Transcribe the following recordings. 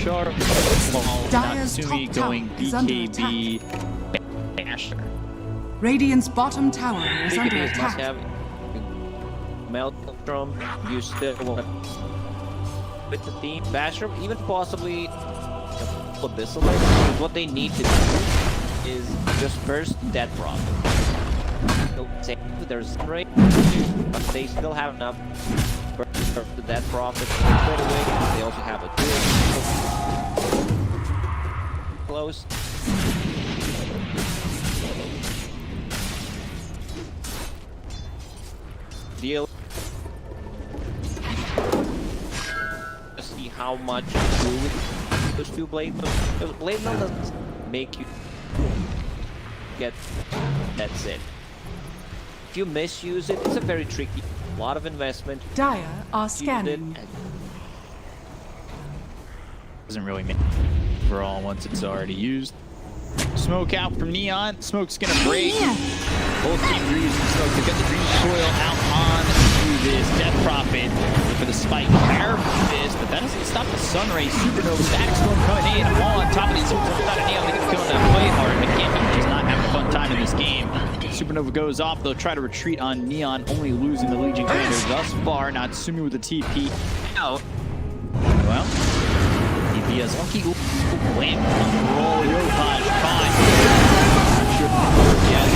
Char. Natsumi going BKB Basher. Radiant's bottom tower is under BKB must attack. have Maelstrom. You still want with the team. Basher, even possibly Abyssal. Because what they need to do is just burst that profit. There's rate, but they still have enough for that profit straight away. They also have a good close. Deal. See how much you do with those two blade notes. Blade note doesn't make you get. That's it. If you misuse it, it's a very tricky. A lot of investment. Dire are scanning. Doesn't really make overall once it's already used. Smoke out from Neon. Smoke's gonna break. Both teams are using smoke. They've got the Dream Coil out on to this Death Prophet for the spike. Power for this, but that doesn't stop the Sunray. Supernova Static Storm coming in. All on top of these Supernova. Not a Neon. They can kill that play hard. McCampy just not having a fun time in this game. Supernova goes off. They'll try to retreat on Neon, only losing the Legion Commander thus far. Natsumi with the TP out. Well, TP is lucky. Lamp roll. Yopaj fine. Yeah,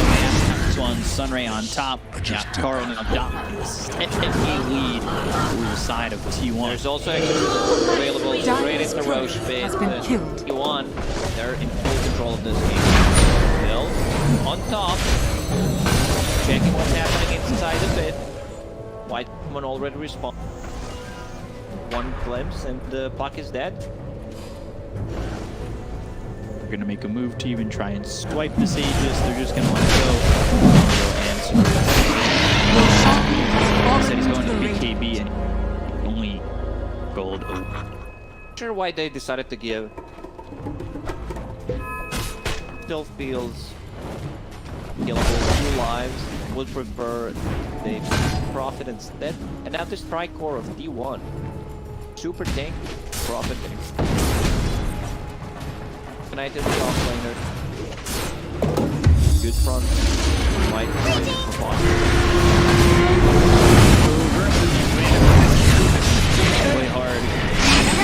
this one. Sunray on top. Yeah, Carl on top. 10-8 lead over the side of T1. There's also available straight into Roche Pit. T1, they're in full control of this game. Bill on top. Checking what's happening inside the pit. White one already respawned. One glimpse and the puck is dead. They're gonna make a move to even try and swipe the Sages. They're just gonna let it go. And said he's going to BKB and only gold. Not sure why they decided to give. Still feels killable. 2 lives. Would prefer the profit instead. And now this Tricore of D1. Super tank. Profit. United the offlaner. Good front. White Play hard.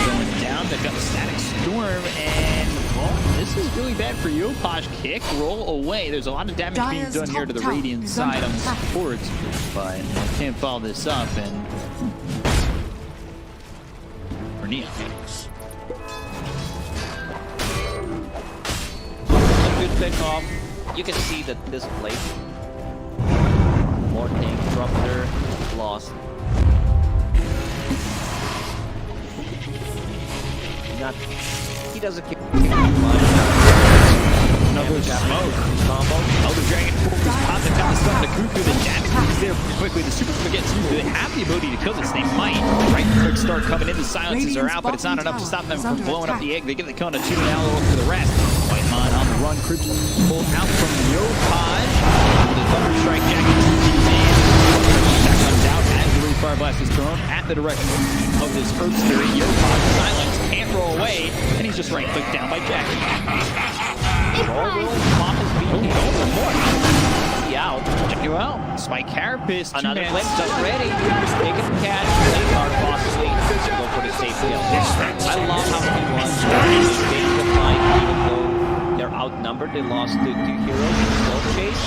Going down. They've got the Static Storm and well, this is really bad for Yopaj. Kick, roll away. There's a lot of damage being done here to the Radiant side on the supports, but can't follow this up and for Neon. Good pick off. You can see that this plate more tank disruptor lost. Not he doesn't care much. Another smoke combo. Elder Dragon pops it down the stun to Cuckoo. The damage is there quickly. The Super gets through. They have the ability to kill this. They might. Right, quick start coming in. The silences are out, but it's not enough to stop them from blowing up the egg. They get the kill on a 2 now. They'll look for the rest. Whitemon on the run. Crypto pulled out from Yopaj. With a Thunder Strike Jacket. Back comes out as the Fire Blast is thrown at the direction of this Earth Spirit. Yopaj silence. Can't roll away. And he's just right clicked down by Jackie. Roll will pop his beat. Out. Well, Spike Carapace. Another glimpse up ready. Take it to catch. They are possibly go for the safe kill. I love how he won. They the fight, even though they're outnumbered. They lost to 2 heroes. Still chase.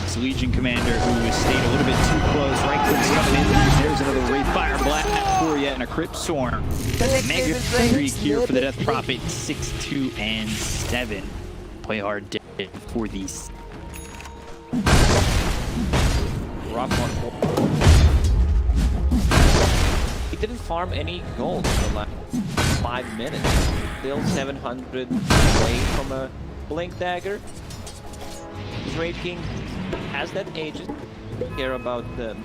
This Legion Commander who has stayed a little bit too close. Right clicks coming in. There's another Wraith Fire Blast for you and a Crypt Storm. Mega streak here for the Death Prophet. 6-2 and 7. Play hard dead for these. Rock one. He didn't farm any gold in the last 5 minutes. Still 700 away from a Blink Dagger. Raid King has that Aegis. Care about them.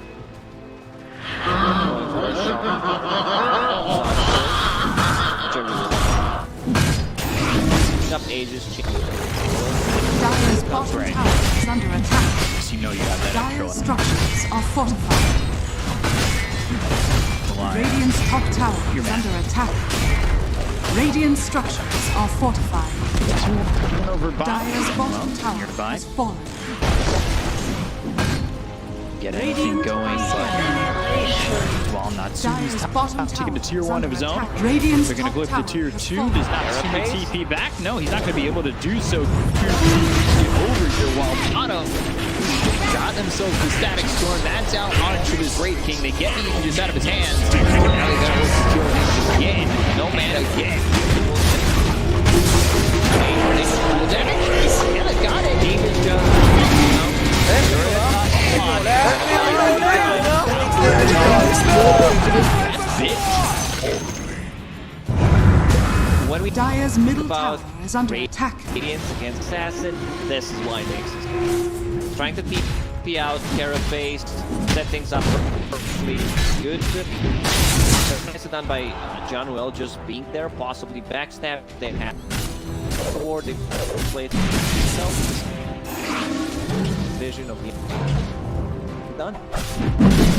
Going for a shot. Up Aegis. Dire's bottom tower is under attack. You know you have that Dire's structures are fortified. Radiant's top tower is under attack. Radiant structures are fortified. Over by. Dire's bottom tower nearby. has fallen. Get anything going, but while Natsumi's Dire's bottom to get to tier tower 1 of is his under own. attack. Radiant's They're going to top go to tier tower has 2. fallen. Does Natsumi TP back? No, he's not going to be able to do so. Tier 3 over here while Dota got themselves the static storm. That's out onto this Wraith King. They get the Aegis out of his hands. Now they got to look to kill him again. No mana again. Yeah, they got it. Game is just, when we Dire's middle about tower is under attack. Radiance against Assassin, this is why it makes sense. Trying to TP out, carrot based, set things up perfectly. Good. Nicely done by John Well, just being there, possibly backstab. They have or they played themselves. Vision of the done.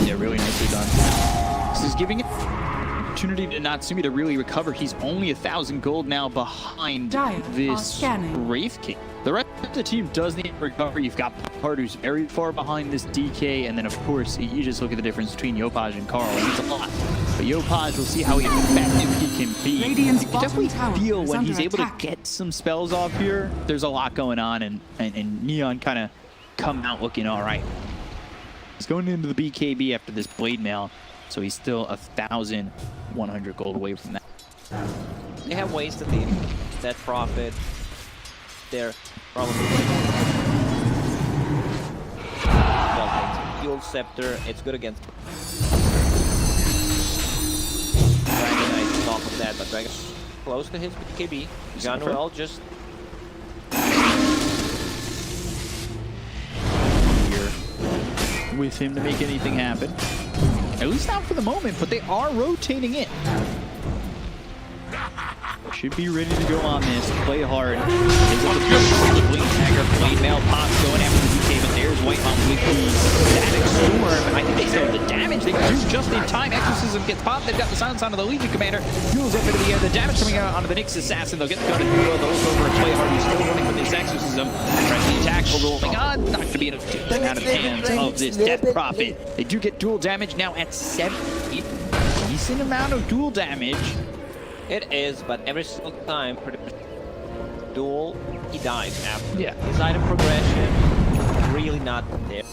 Yeah, really nicely done. This is giving it opportunity to Natsumi to really recover. He's only 1,000 gold now behind this Wraith King. The rest of the team does need to recover. You've got Part who's very far behind this DK, and then of course you just look at the difference between Yopaj and Carl, and it's a lot. But Yopaj, will see how effective he can be. Radiant's You can definitely bottom tower feel is when he's under able to attack. get some spells off here. There's a lot going on, and Neon kind of come out looking all right. He's going into the BKB after this blade mail, so he's still 1,100 gold away from that. They have ways to lead that profit. They're probably Fuel Scepter. It's good against Dragon Knight on top of that, but Dragon close to his BKB. Januel just here with him to make anything happen. At least not for the moment, but they are rotating it. Should be ready to go on this. Play hard. Is on the field. Blade Dagger, Blade Mail pops going after the DK, but there's White Mount with the Static Storm. I think they still have the damage they can do just in time. Exorcism gets popped. They've got the silence onto the Legion Commander. Fuels up into the air. The damage coming out onto the Nyx Assassin. They'll get the gun to Duo. They'll look over and Play hard. He's still running with this Exorcism. Friendly attack rolling on. Not going to be enough to get out of the hands of this Death Prophet. They do get dual damage now at 70. Decent amount of dual damage. it is, but every single time pretty much duel he dies after. Yeah. His item progression really not there.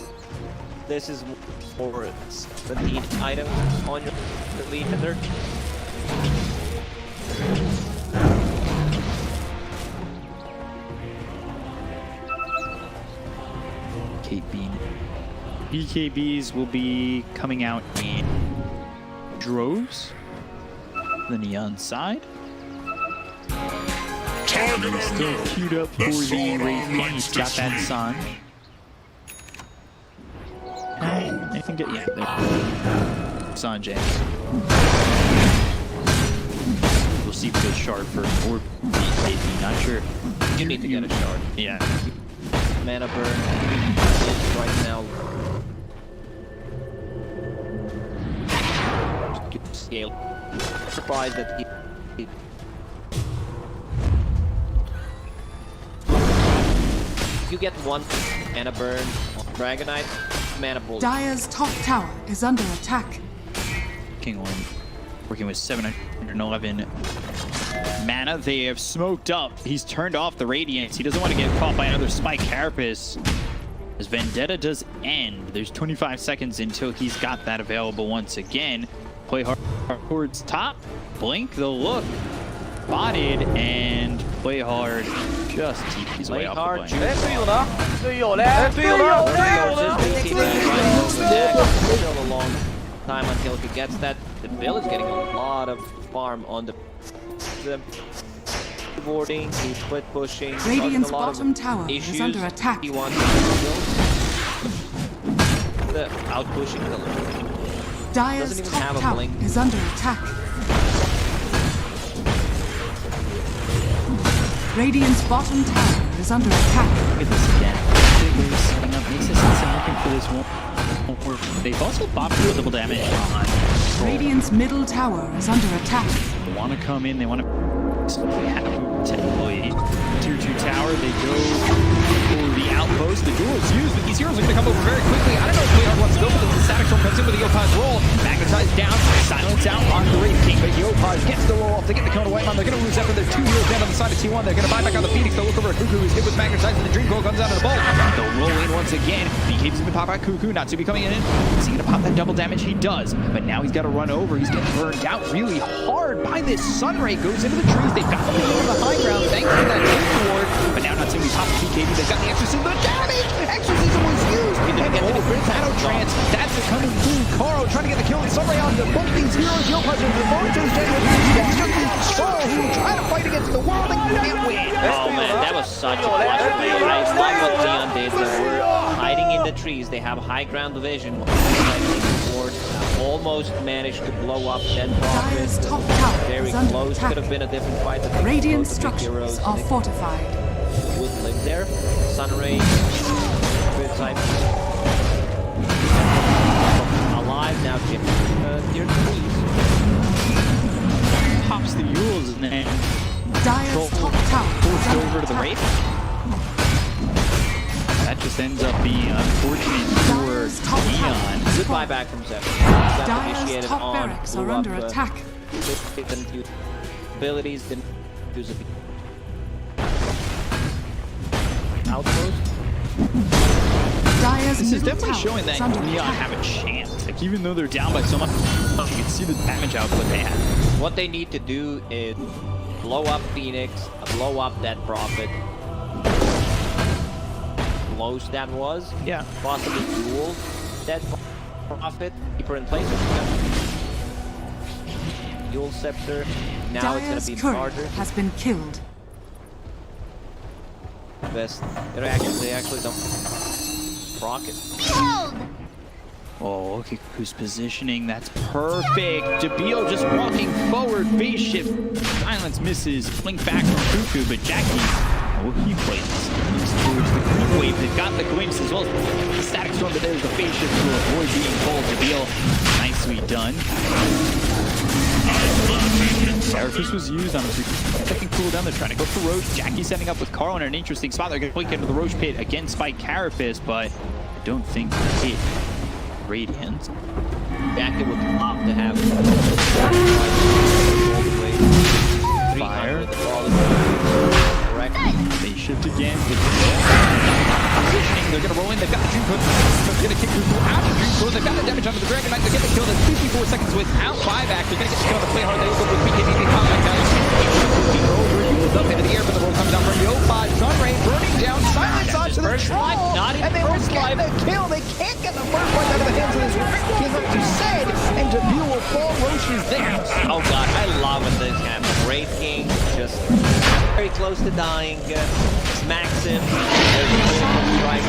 This is for 17 items on your lead hitter. BKBs will be coming out in droves. The Neon side. Still queued up for the Wraith King. He's got that Sanj. I can get, yeah, there. Sanjay. We'll see if we get a shard first or BKB. Not sure. You need to get a shard. Yeah. Mana burn is right now. Scale. Surprised that he you get one mana burn on Dragonite, mana bullet. Dire's top tower is under attack. King One working with 711 mana. They have smoked up. He's turned off the Radiance. He doesn't want to get caught by another Spike Carapace. As Vendetta does end, there's 25 seconds until he's got that available once again. Play hard towards top. Blink the look. Spotted and play hard. Just TP's way off the plane. Still a long time until he gets that. The Bill is getting a lot of farm on the boarding. He's split pushing. Radiant's bottom tower is under attack. He wants to the out pushing the Dire's even top have a tower blink. is under attack. Radiant's bottom tower is under attack. Look at this again. Bigly setting up. Makes sense and looking for this one. They've also popped for double damage on Troll. Radiant's middle tower is under attack. They want to come in. They want to Technically, tier 2 tower, they go for the outpost. The duel is used, but these heroes are going to come over very quickly. I don't know if Clear wants to go for this. The Static Storm comes in with the Yopaj roll. Magnetized down, silence out on the Wraith King, but Yopaj gets the roll off. They get the Kona White Man. They're going to lose after their 2 heroes down on the side of T1. They're going to buy back on the Phoenix. They'll look over at Cuckoo, who's hit with Magnetized, and the Dream Coil comes out of the bolt. They'll roll in once again. BKB's going to pop out Cuckoo. Natsubi coming in. Is he going to pop that double damage? He does, but now he's got to run over. He's getting burned out really hard by this Sunray. Goes into the trees. They've got the lead on the high ground thanks to that reward, but now Natsubi pops BKB. They've got the Exorcism. The damage! Exorcism was used! And the Shadow Trance. That's coming through. Karo trying to get the kill. And Sunray on both these heroes. Yopaj is going to the Shadow. He's just these souls who try to fight against the world and can't win. Oh man, that was such a clutch play. I love what Leon did. They were hiding in the trees. They have high ground division. Almost managed to blow up Dead Dire's top Prophet. tower Very is under close. attack. Could have been a different fight. Radiant structures are fortified. Would live there. Sunray. Good side. Alive now. Jim. Tier 3s. Pops the Yules and then Dire's top tower is forced under over to the attack. Wraith. That just ends up being unfortunate Dire's top for tower Neon. is Good falling. buyback from Zephyr. Dire's top barracks are under attack. Didn't use abilities, didn't use outpost. Dire's This is middle definitely tower showing is that under Neon attack. have a chance. Like, even though they're down by so much, you can see the damage output they have. What they need to do is blow up Phoenix, blow up that Prophet. Close that was. Yeah. Possibly duel that Prophet. Keep her in place. Dual Scepter. Now it's Dire's gonna be courier harder. has been killed. Best. They actually don't proc it. Oh, okay, who's positioning? That's perfect. Debio just walking forward, phase shift. Silence misses. Blink back from Cuckoo, but Jackie, oh, he plays moves towards the creep wave. They've got the glimpse as well as the static storm, but there's the phase shift to avoid being pulled. Debio, nicely done. Carapace was used on a second cooldown. They're trying to go for Roche. Jackie setting up with Carl in an interesting spot. They're going to blink into the Roche pit again, spike Carapace, but I don't think they hit Radiant. Jackie would love to have Fire. Correct. They shift again. Positioning. They're going to roll in. They've got the Dream Coil. They're going to kick Cuckoo out of the Dream Coil. They've got the damage onto the Dragon Knight. They're getting killed in 54 seconds without buyback. They're going to get the kill on the play hard. They look with BKB. They pop back down. He up into the air, but the roll comes down from Yopaj. Sunray burning down. Silence onto the troll. And they will get the kill. They can't get the first one out of the hands of this King like you said. And Debut will fall. Roche is there. Oh god, I love when this happens. Wraith King just very close to dying. Smacks him. There's a strike.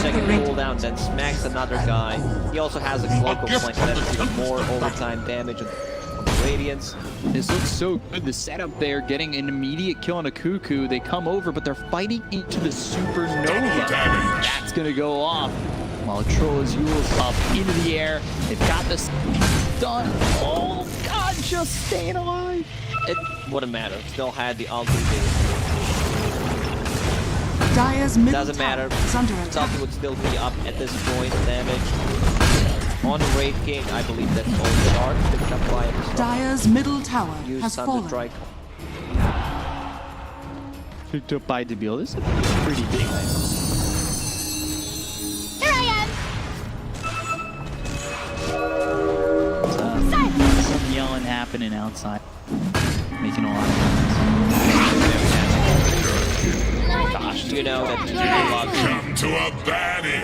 Second cooldown, then smacks another guy. He also has a cloak of flank that's even more overtime damage on the Radiance. This looks so good. The setup there, getting an immediate kill on a Cuckoo. They come over, but they're fighting into the Supernova. That's going to go off. While Troll's Yule's up into the air. They've got this done. Oh, God, just staying alive. It wouldn't matter. Still had the ultimate. Dire's middle Doesn't matter. tower is under attack. Something would still be up at this point. Damage on the Wraith King. I believe that's all the dark. Picked up by a Dire's middle tower Use has Thunder fallen. Strike. Picked up by Debile. This is pretty big. Here I Some yelling happening outside. Making a lot of noise. Gosh, you know that people love Come to a baddie.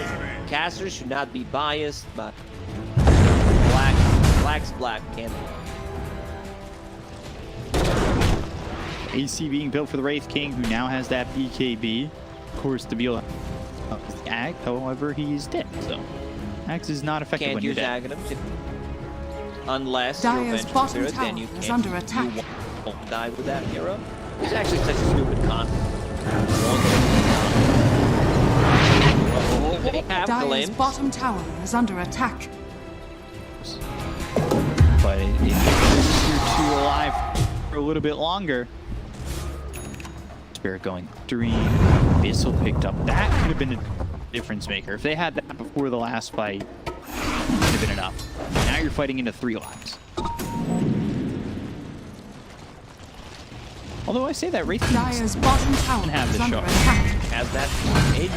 casters should not be biased, but black's black can't. AC being built for the Wraith King, who now has that BKB. Of course, Debile is the Ag, however, he's dead. So, Axe is not effective Can't when you're use dead. Aghanim unless you're Dire's Vengeful bottom Spirit, then tower you is can't. under attack. You won't die with that hero. It's actually such a stupid con. They have Dire's glimpse. bottom tower is under attack. But if you're 2 alive for a little bit longer, Spirit going Dream. Bissell picked up. That could have been a difference maker. If they had that before the last fight, it would have been enough. Now you're fighting into 3 lives. Although I say that Wraith Dire's bottom tower have is the under shot. attack. Has that edge.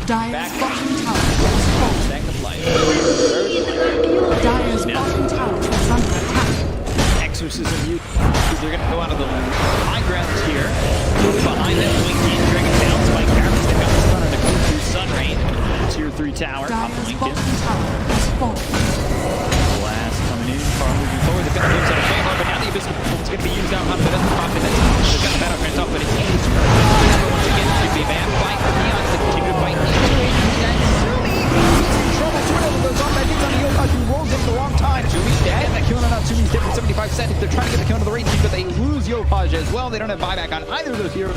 Dire's bottom tower is falling. Second life. Third life. Dire's bottom tower is under attack. Exorcism, they're going to go out of the high grounds here. Behind them, Lincoln, Dragon down, Spike Barrels, they've got the stun on the Goku Sun Rain. Tier 3 tower, top of Dire's Lincoln. bottom tower is falling. Blast coming in, far moving forward. They've got the moves out of Shaymar, but now the Abyss is going to be used out. How doesn't profit. They've got the battle trans off, but it's easy. Once again, it should be a bad fight for Neon to continue to fight. He rolls in at the wrong time. Tsumi's dead. That kill on Tsumi's dead for 75 seconds. They're trying to get the kill on the Wraith team, but they lose Yopaj as well. They don't have buyback on either of those heroes.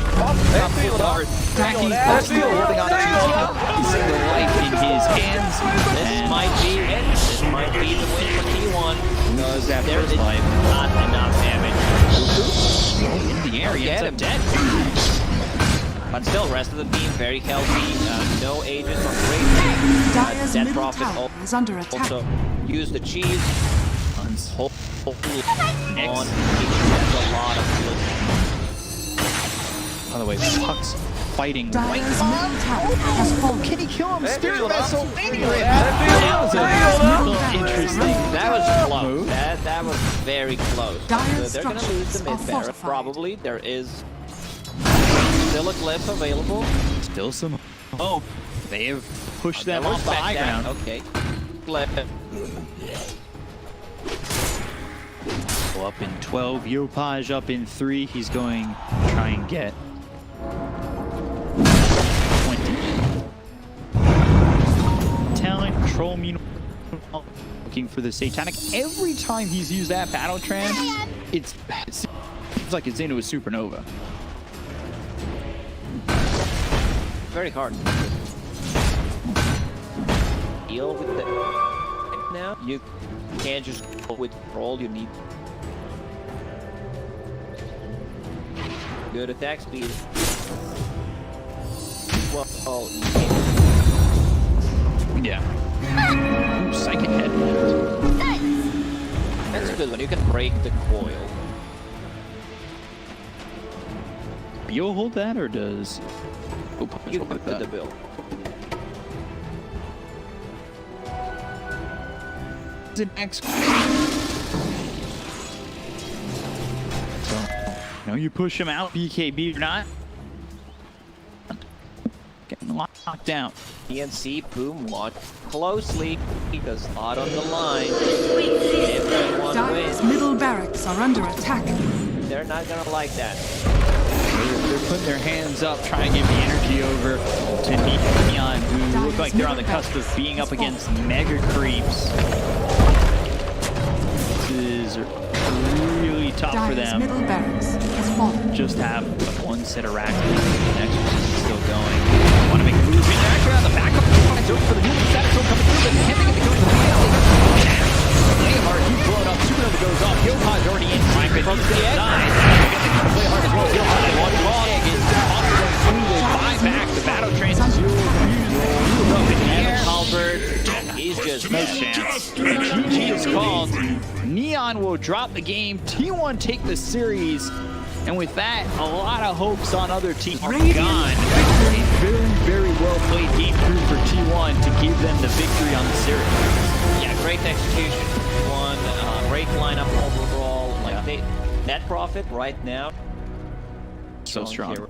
Daki's still holding on to He's seeing the life in his hands. This might be it. This might be the win for T1. Because that There first is life not enough damage. in the air, he ends Get him. up dead. But still, rest of the team very healthy. No ages on the Wraith team. Dire's Dead middle Prophet tower is under attack. also use the cheese. Hold Next. on. That's a lot of By the way, Puck's fighting Dire's right middle tower has fallen. Can he kill him? Spirit Vessel landing right That was a little interesting. That was close. That was very close. Dire's They're gonna lose the structures are mid barracks fortified. probably. There is still a glyph available. Still some hope. They have pushed them There was off the back high down. ground. Okay. Glyph. Well, up in 12, Yopaj up in 3. He's going to try and get 20. Talent, control, meanwhile, looking for the Satanic. Every time he's used that battle trance, it seems like it's into a supernova. Very hard. Deal with the now. You can't just go with roll. You need good attack speed. Well, you can't. Yeah. Ooh, psychic head. That's a good one. You can break the coil. You'll hold that, or does... Oh, You can put the bill. Is it X? So, you push him out, BKB or not. Getting locked down. PNC, boom, watch closely because a lot on the line. Everyone Dire's wins. middle barracks are under attack. They're not gonna like that. They're putting their hands up, trying to get the energy over to Neon, who look like they're on the cusp of being up against mega creeps. This is really tough for Dire's them. middle barracks has fallen. Just have one set of racks. The next one is still going. Want to make a move in there. Actually, on the backup, it's over for the movement. Status will coming through, but can they get the kill to the field? Playhard, he's blown up. Supernova goes off. Yopaj already in. Mike from the side. Playhard as well. Yopaj one ball. Buy back the battle trance. Up in the air. Halberd. He's just No chance. GG is called. Neon will drop the game. T1 take the series. And with that, a lot of hopes on other teams are gone. A very, very well played game through for T1 to give them the victory on the series. Yeah, great execution. One great lineup overall. Like net profit right now. So strong. Here.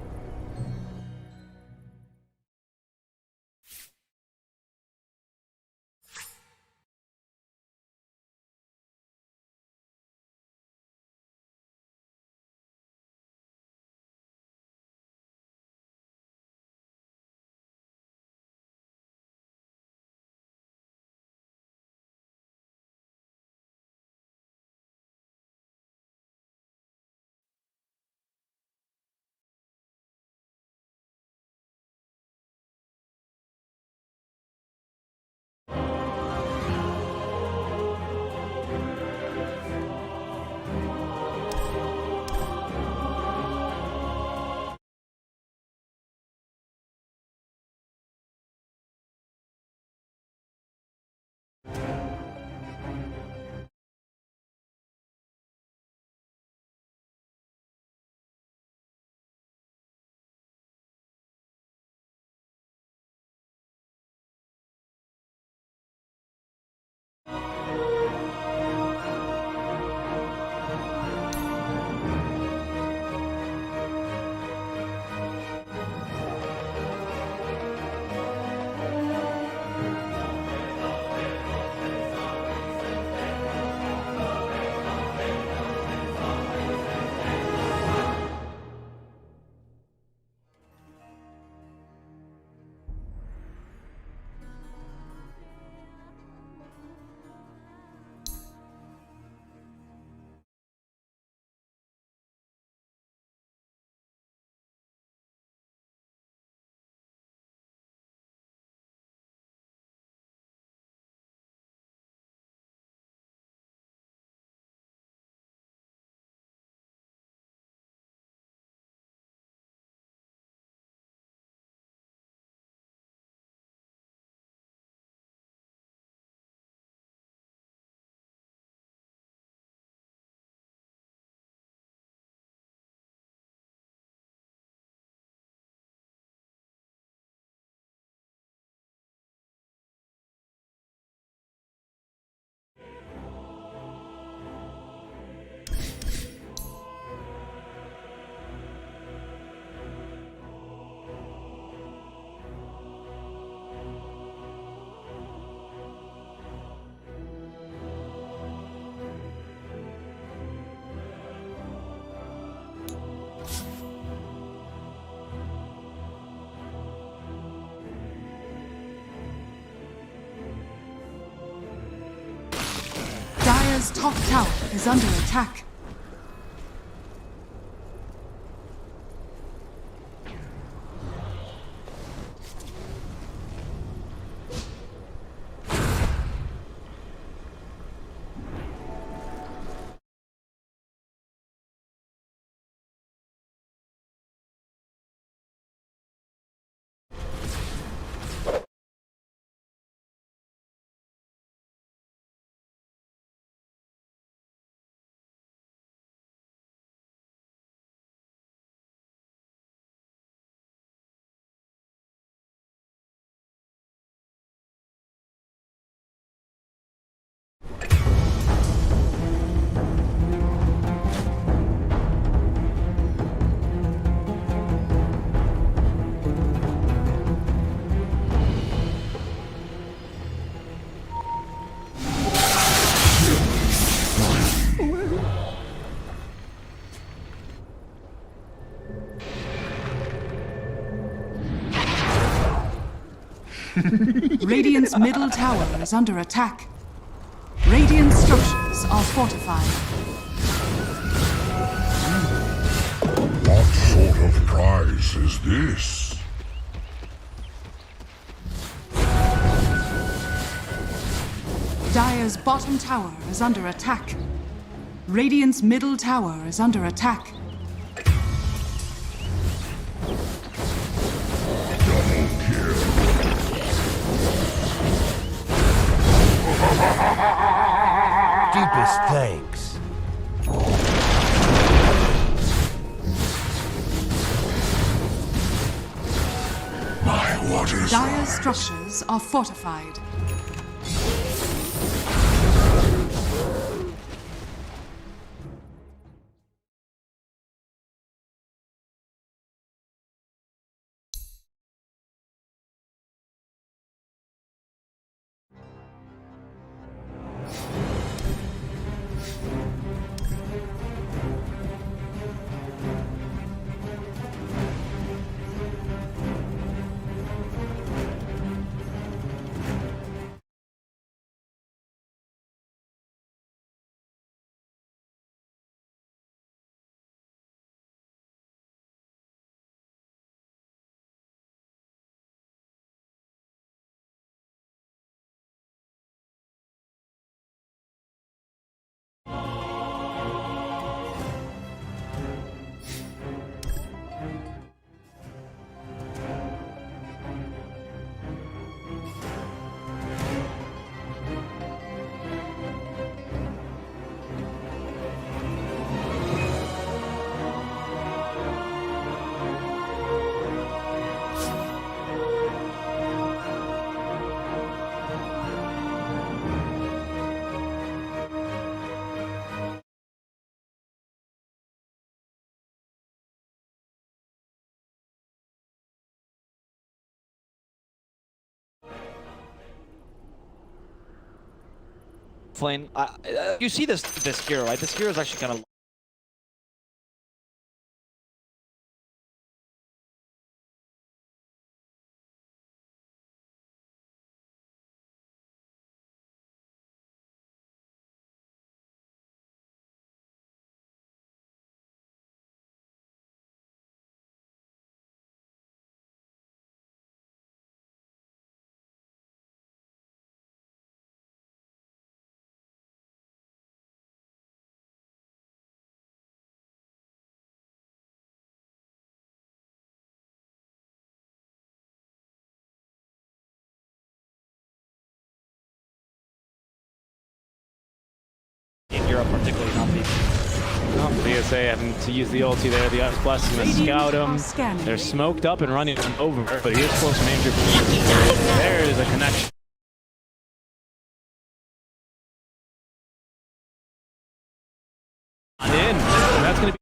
Dire's top tower is under attack. Radiant's middle tower is under attack. Radiant structures are fortified. What sort of prize is this? Dire's bottom tower is under attack. Radiant's middle tower is under attack. Double kill. Deepest thanks. My waters Dire's structures are fortified. Flame, you see this hero, right? This hero is actually kind of in Europe, particularly not the. VSA having to use the ulti there. The Ice Blast is going to scout them. They're smoked up and running over, but here's close range. There is a connection. In. And that's going to be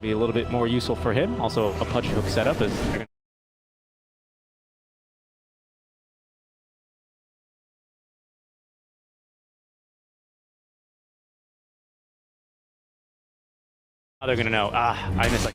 be a little bit more useful for him. Also, a punch hook setup is. They're gonna know. I missed like.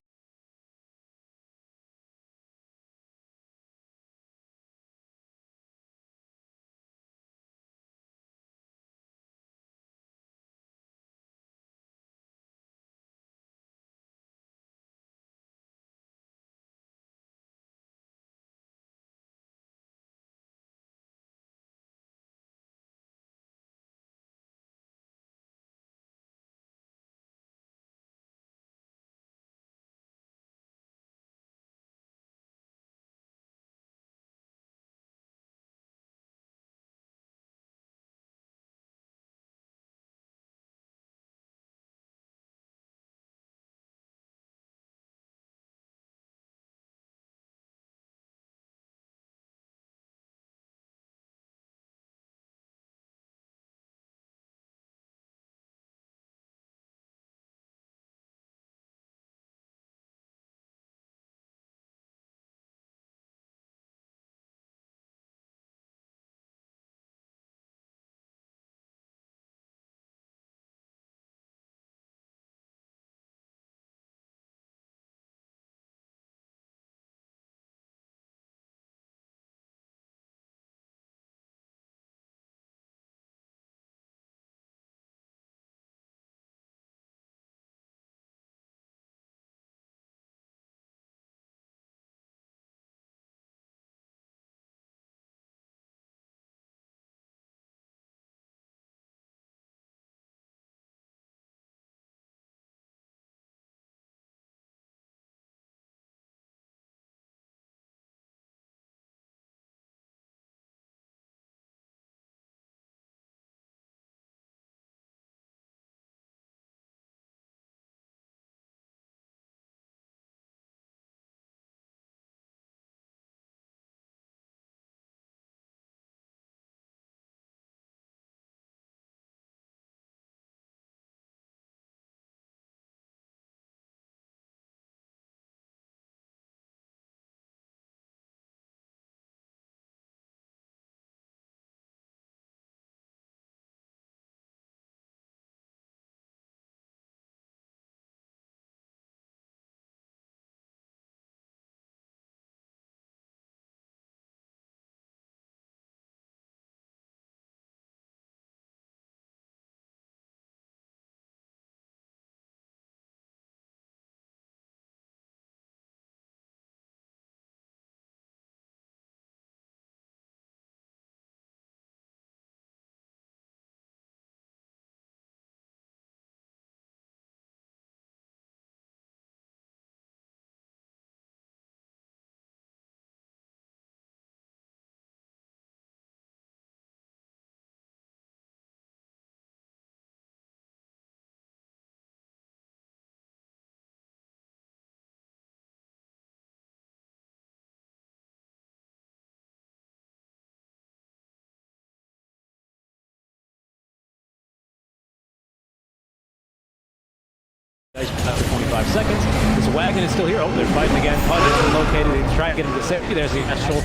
After 25 seconds, this wagon is still here. Oh, they're fighting again. Pudge is located. They try to get him to safety. There's the actual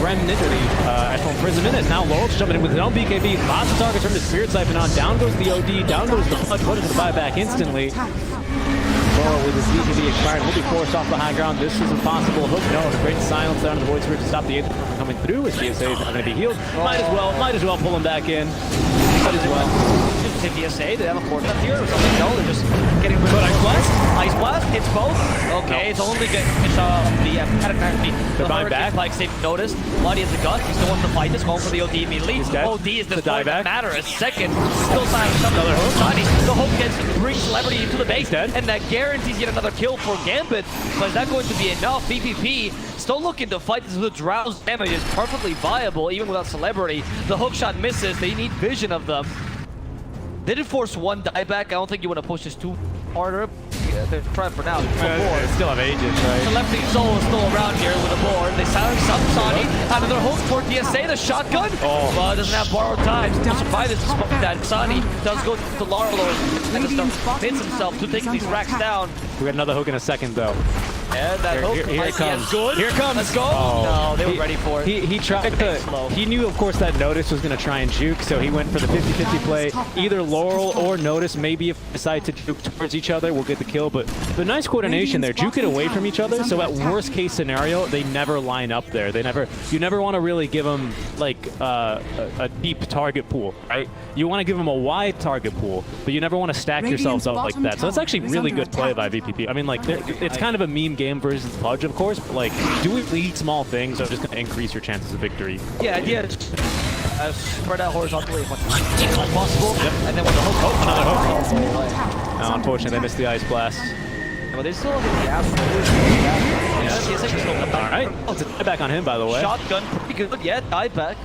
remnant, or the actual imprisonment. And now Laurel's jumping in with his own BKB. Lots of targets from the Spirit Siphon on. Down goes the OD. Down goes the Pudge. Pudge is going to buy back instantly. Laurel with his BKB expired will be forced off the high ground. This is a possible hook. No, the great silence there on the Void Spirit to stop the Aether from coming through. As GSA is not going to be healed. Might as well pull him back in. Might as well. Just DPC, they have a portal up here or something? No, they're just getting rid of Ice Blast. Ice Blast hits both. Okay, no. It's only good. It's the buying back. Like they've noticed. Bloody has the gut. He's the one to fight this. Going for the OD immediately. OD is the third that matter. A second. Still signing another hook. The hook gets brings Celebrity into the base. And that guarantees yet another kill for Gambit. But is that going to be enough? VP.P still looking to fight this with the Drow's damage is perfectly viable even without Celebrity. The hook shot misses. They need vision of them. They did force one dieback. I don't think you want to push this too harder. they're trying for now. They still have agents, right? The lefty soul is still around here with a board. They silence up Sani out of their hook for DSA. The shotgun, but doesn't have borrowed time. To survive this spot that Sani does go to Larlo and hits himself to take these racks down. We got another hook in a second, though. And that hook here it comes. Good. Here it comes. Let's go. Oh. No, they were ready for it. He tried to. He knew, of course, that Notice was going to try and juke, so he went for the 50-50 play. Either Laurel or Notice. Maybe if they decide to juke towards each other, we'll get the kill. But the nice coordination there, juke it away from each other. So at worst case scenario, they never line up there. You never want to really give them like a deep target pool, right? You want to give them a wide target pool, but you never want to stack yourselves up like that. So that's actually really good play by VP.P. I mean, like, it's kind of a meme game versus Pudge, of course, but like, doing these small things are just going to increase your chances of victory. Yeah, spread out horizontally as much as possible. Yep. And then with the hook, another hook. Now, unfortunately, they missed the ice blast. But they still have the gas. All right, it's a dieback on him, by the way. Shotgun, pretty good. Yeah, dieback.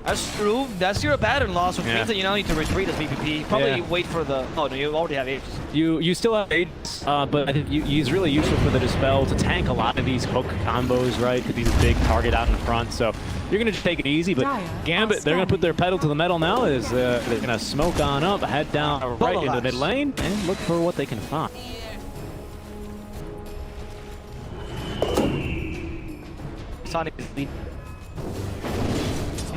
That's true. That's your pattern loss, which means that you now need to retreat as VP.P. Probably wait for the... Oh, no, you already have ages. You still have ages, but I think he's really useful for the Dispel to tank a lot of these hook combos, right? Because he's a big target out in front, so you're going to just take it easy. But Gambit, they're going to put their pedal to the metal now. Is they're going to smoke on up, head down right into the mid lane, and look for what they can find. Sonic is leading.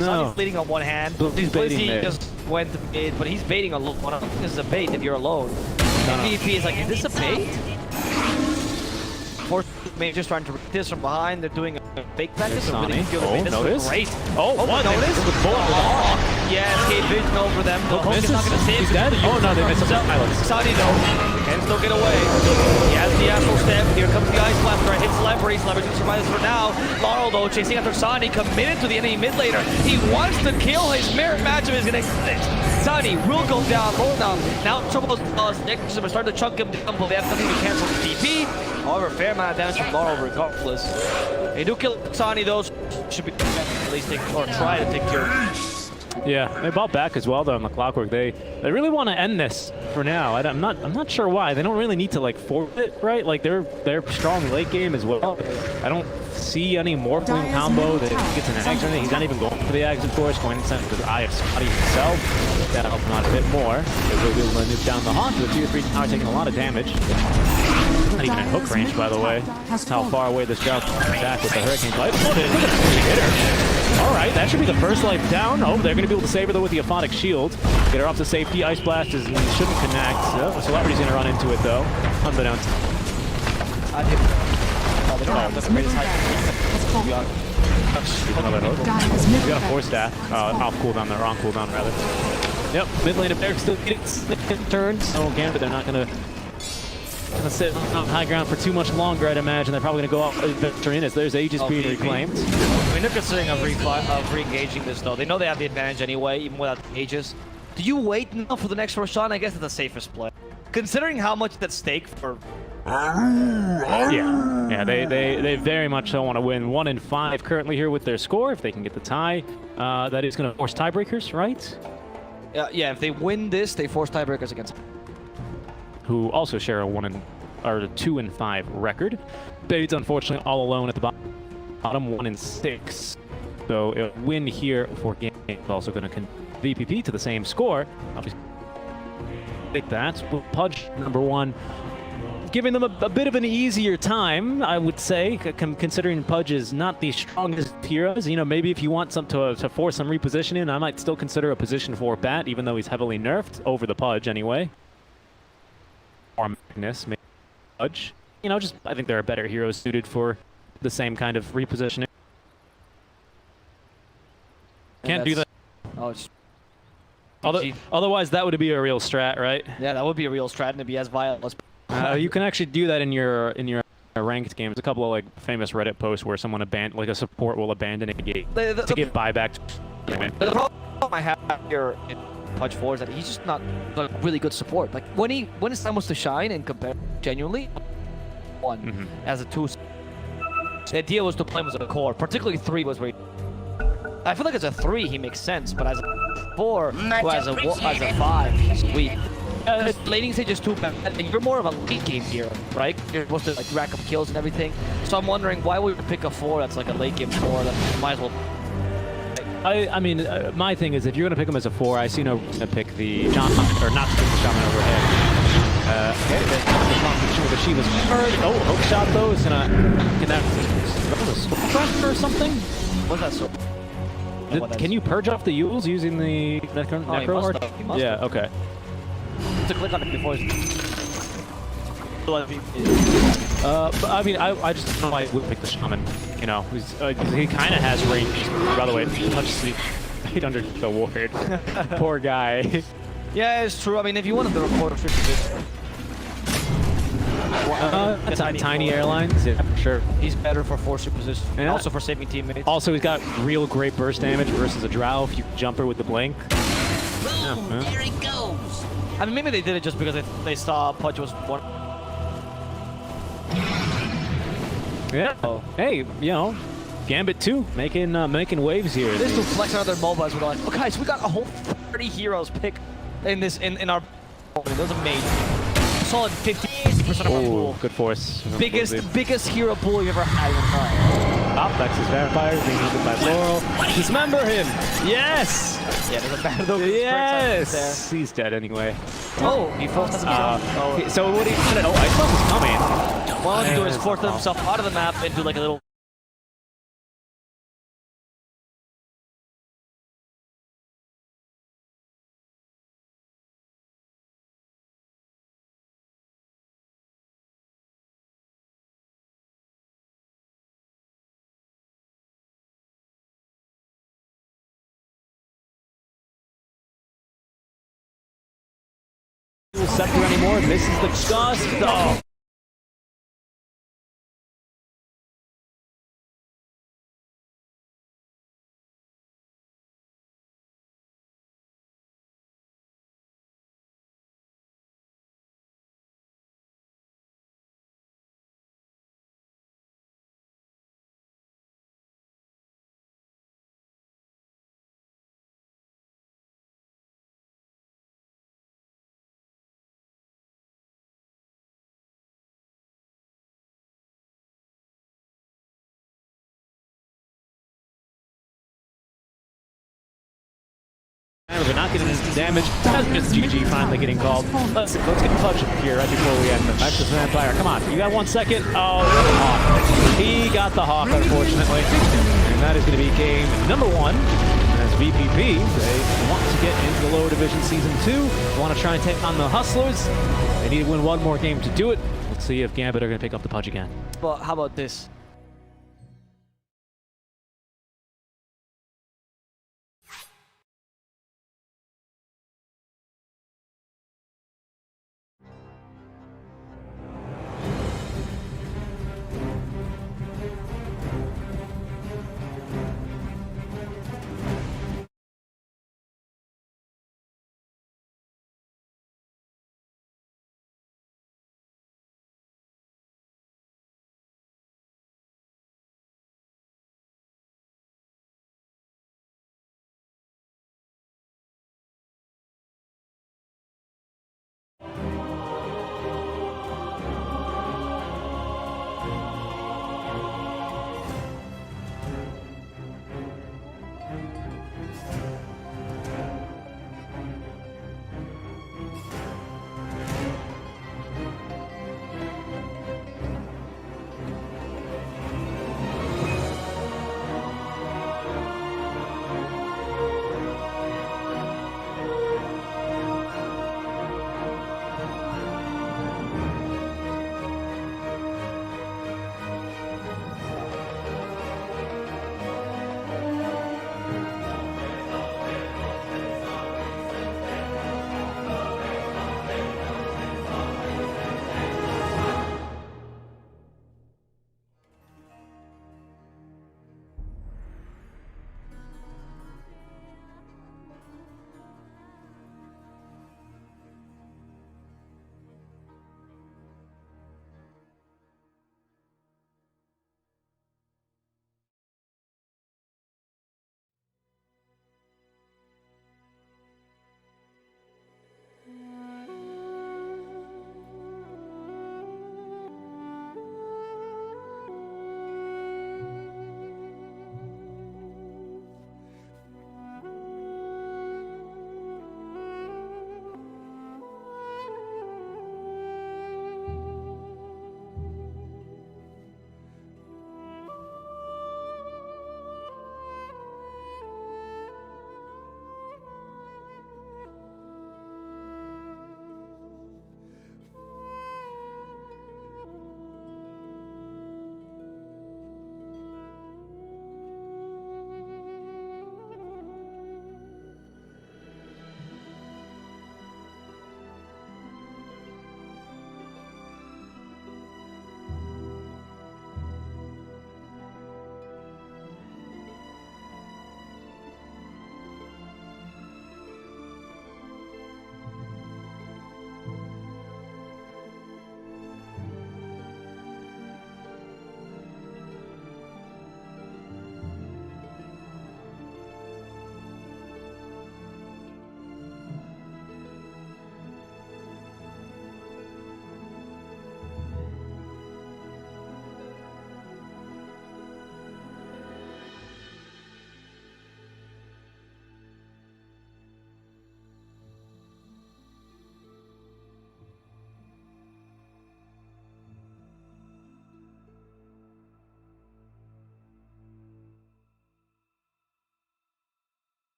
No. He's leading on one hand. He's baiting he mid. just went mid, but he's baiting alone. I don't think this is a bait if you're alone. VP is like, is this a bait? Force maybe just trying to read this from behind. They're doing a fake practice. Oh, This Notice. great. Oh, what? Notice? Yeah, escape vision over them. The hook is not going to save. He's dead? Oh, no, they missed him. Sani though can still get away. He has the astral step. Here comes the ice blaster. Hits Leverage. Leverage can survive this for now. Laurel though chasing after Sani, committed to the enemy mid laner. He wants to kill. His mirror matchup is going to hit. Sani will go down, low down. Now Turbo's next to start to chunk him down, but they have nothing to cancel the TP. However, fair amount of damage from Laurel regardless. They do kill Sani though. Should be at least take, or try to take care of. Yeah, they bought back as well though on the Clockwork. They really want to end this for now. I'm not sure why. They don't really need to like force it, right? Like they're strong late game as well. I don't see any Morphling combo that gets an Axe or anything. He's not even going for the Axe, of course, going to send the Eye of Scotty himself. That'll help him out a bit more. They will be able to nuke down the Haunt with 2 or 3 tower taking a lot of damage. Not even in hook range, by the way. That's how far away this drought can attack with the Hurricane Light. All right, that should be the first life down. Oh, they're going to be able to save her though with the Aphotic Shield. Get her off to safety. Ice Blast shouldn't connect. Celebrity's going to run into it though. Unbeknownst. They don't have the greatest height. Another hook. We got a Force Staff. Off cooldown, the wrong cooldown rather. Yep, mid lane of Derek still getting turns. Oh, again, but they're not going to sit on high ground for too much longer, I'd imagine. They're probably going to go out venturing as there's Aegis being reclaimed. I mean, they're considering of re-engaging this though. They know they have the advantage anyway, even without Aegis. Do you wait now for the next Roshan? I guess it's the safest play. Considering how much that's at stake for... Yeah, they very much don't want to win. 1 in 5 currently here with their score. If they can get the tie, that is going to force tiebreakers, right? Yeah, if they win this, they force tiebreakers against who also share a 2 in 5 record. Bade's unfortunately all alone at the bottom, 1 in 6. So a win here for Game is also going to VP.P to the same score. Obviously, take that. Pudge #1, giving them a bit of an easier time, I would say, considering Pudge is not the strongest heroes. You know, maybe if you want to force some repositioning, I might still consider a position 4 Bat, even though he's heavily nerfed over the Pudge anyway. Or Magnus, maybe Pudge. You know, just I think there are better heroes suited for the same kind of repositioning. Can't do that. Oh, it's... Otherwise, that would be a real strat, right? Yeah, that would be a real strat, and it'd be as violent. You can actually do that in your ranked games. A couple of like famous Reddit posts where someone like a support will abandon a gate to get buyback. The problem I have here in Pudge 4 is that he's just not a really good support. Like when it's time was to shine and compare genuinely, 1 as a 2. The idea was to play him as a core, particularly 3 was where I feel like as a 3 he makes sense, but as a 4 or as a 5 he's weak. Laning stage is too bad. You're more of a late game hero, right? You're supposed to like rack up kills and everything. So I'm wondering why would you pick a 4 that's like a late game 4 that might as well. I mean, my thing is if you're gonna pick him as a 4, I see no reason to pick the John or not to pick the Shaman overhead. Okay, the Shiva's first. Oh, hook shot though. It's gonna connect. That was a sword trap or something. What's that? Can you purge off the Yules using the Necro Heart? Yeah. Okay. To click on it before. But I mean, I just don't know why I would pick the Shaman. You know, he kind of has range. By the way, touch sleep right under the ward. Poor guy. Yeah, it's true. I mean, if you wanted to record a 50 tiny airlines, yeah, for sure. He's better for forcer position and also for saving teammates. Also, he's got real great burst damage versus a Drow if you jumper with the blink. Boom, there he goes. I mean, maybe they did it just because they saw Pudge was one. Yeah. Oh. Hey, you know, GMB2 making waves here. This to flex on their mobiles. We're like, oh guys, we got a whole 30 heroes pick in our. Those are made. Solid 50% of our pool. Good force. Biggest hero pool you've ever had in your time. Opvex is Vampire, being hit by Laurel. Dismember him! Yes! Yeah, there's a bad though. Yes! He's dead anyway. Oh, he forced himself. So what he said, oh, Ice Love is coming. All he do is force himself out of the map into like a little. Scepter anymore, misses the gust. Oh. We're not getting any damage. That's just GG finally getting called. Let's get Pudge here right before we end. Back to Vampire. Come on, you got 1 second. Oh, the Hawk. He got the Hawk, unfortunately. And that is going to be game number 1. As VP.P, they want to get into the lower division season 2. They want to try and take on the Hustlers. They need to win 1 more game to do it. Let's see if Gambit are going to pick up the Pudge again. But how about this?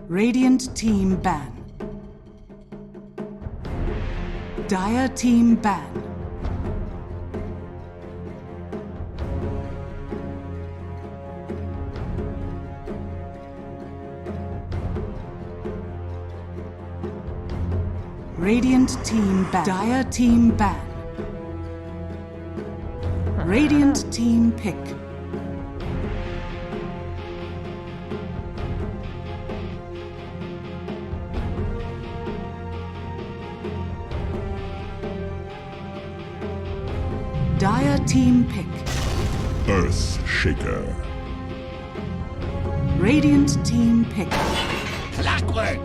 Radiant team ban. Dire team ban. Radiant team ban. Dire team ban. Radiant team pick. Dire team pick. Earth Shaker. Radiant team pick. Clockwork.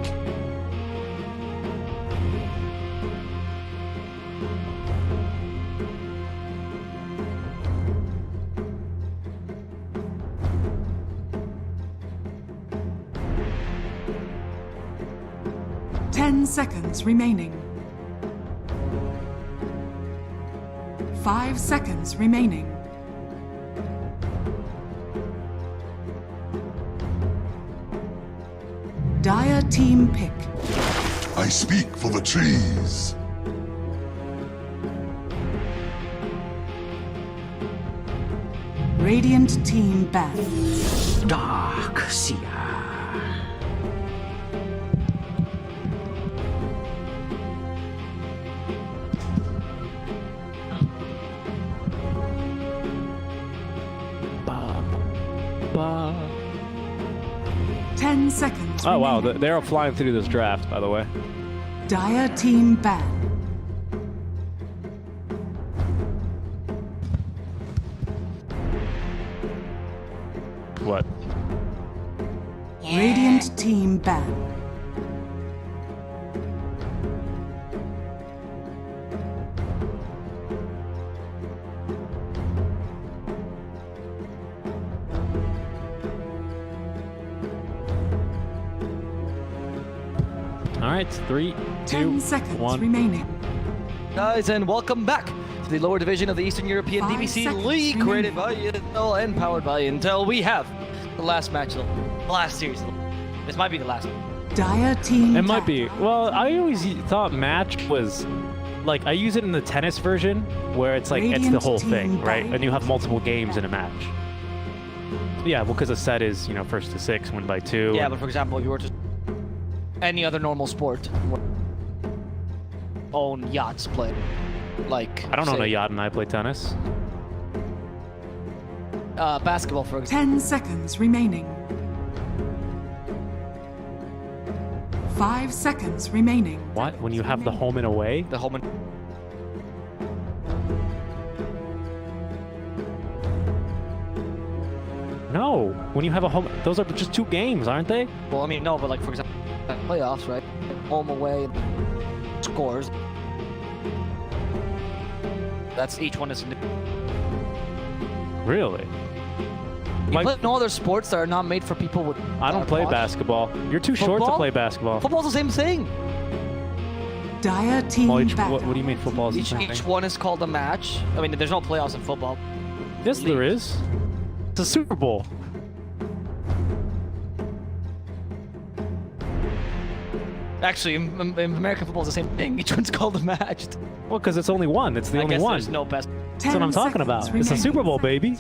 Ten seconds remaining. 5 seconds remaining. Dire team pick. I speak for the trees. Radiant team ban. Dark Seer. Ba. 10 seconds Oh wow, remaining. they're all flying through this draft, by the way. Dire team ban. What? Radiant team ban. All right, 3, 10 2, seconds 1. remaining. Guys, and welcome back to the lower division of the Eastern European 5 DPC seconds League, remaining. created by Intel and powered by Intel. We have the last match, the last series. This might be the last one. Dire team It might ban. be. Well, I always thought match was like I use it in the tennis version where it's like it's the Radiant whole team thing, right? ban. And you have multiple games in a match. Yeah, well, because a set is, you know, first to 6, win by 2. Yeah, and- but for example, if you were to any other normal sport, own yachts play, like I don't own say, a yacht and I play tennis. basketball, for example. 10 seconds remaining. 5 seconds remaining. What? When you have the home and away? The home and No. When you have a home, those are just 2 games, aren't they? well, I mean, no, but like for example, playoffs, right? Home away scores. That's each one is. Really? You My- play no other sports that are not made for people with. I don't play quads? basketball. You're too short to Football? play basketball. Football's the same thing. Dire team Well, ban. what do you mean football is the Each same each thing? one is called a match. I mean, there's no playoffs in football. Yes, there is. It's a Super Bowl. Actually, in American football, it's the same thing. Each one's called a match. Well, because it's only one. It's the I only guess one. there's no best. That's what I'm talking about. It's a Super Bowl, baby.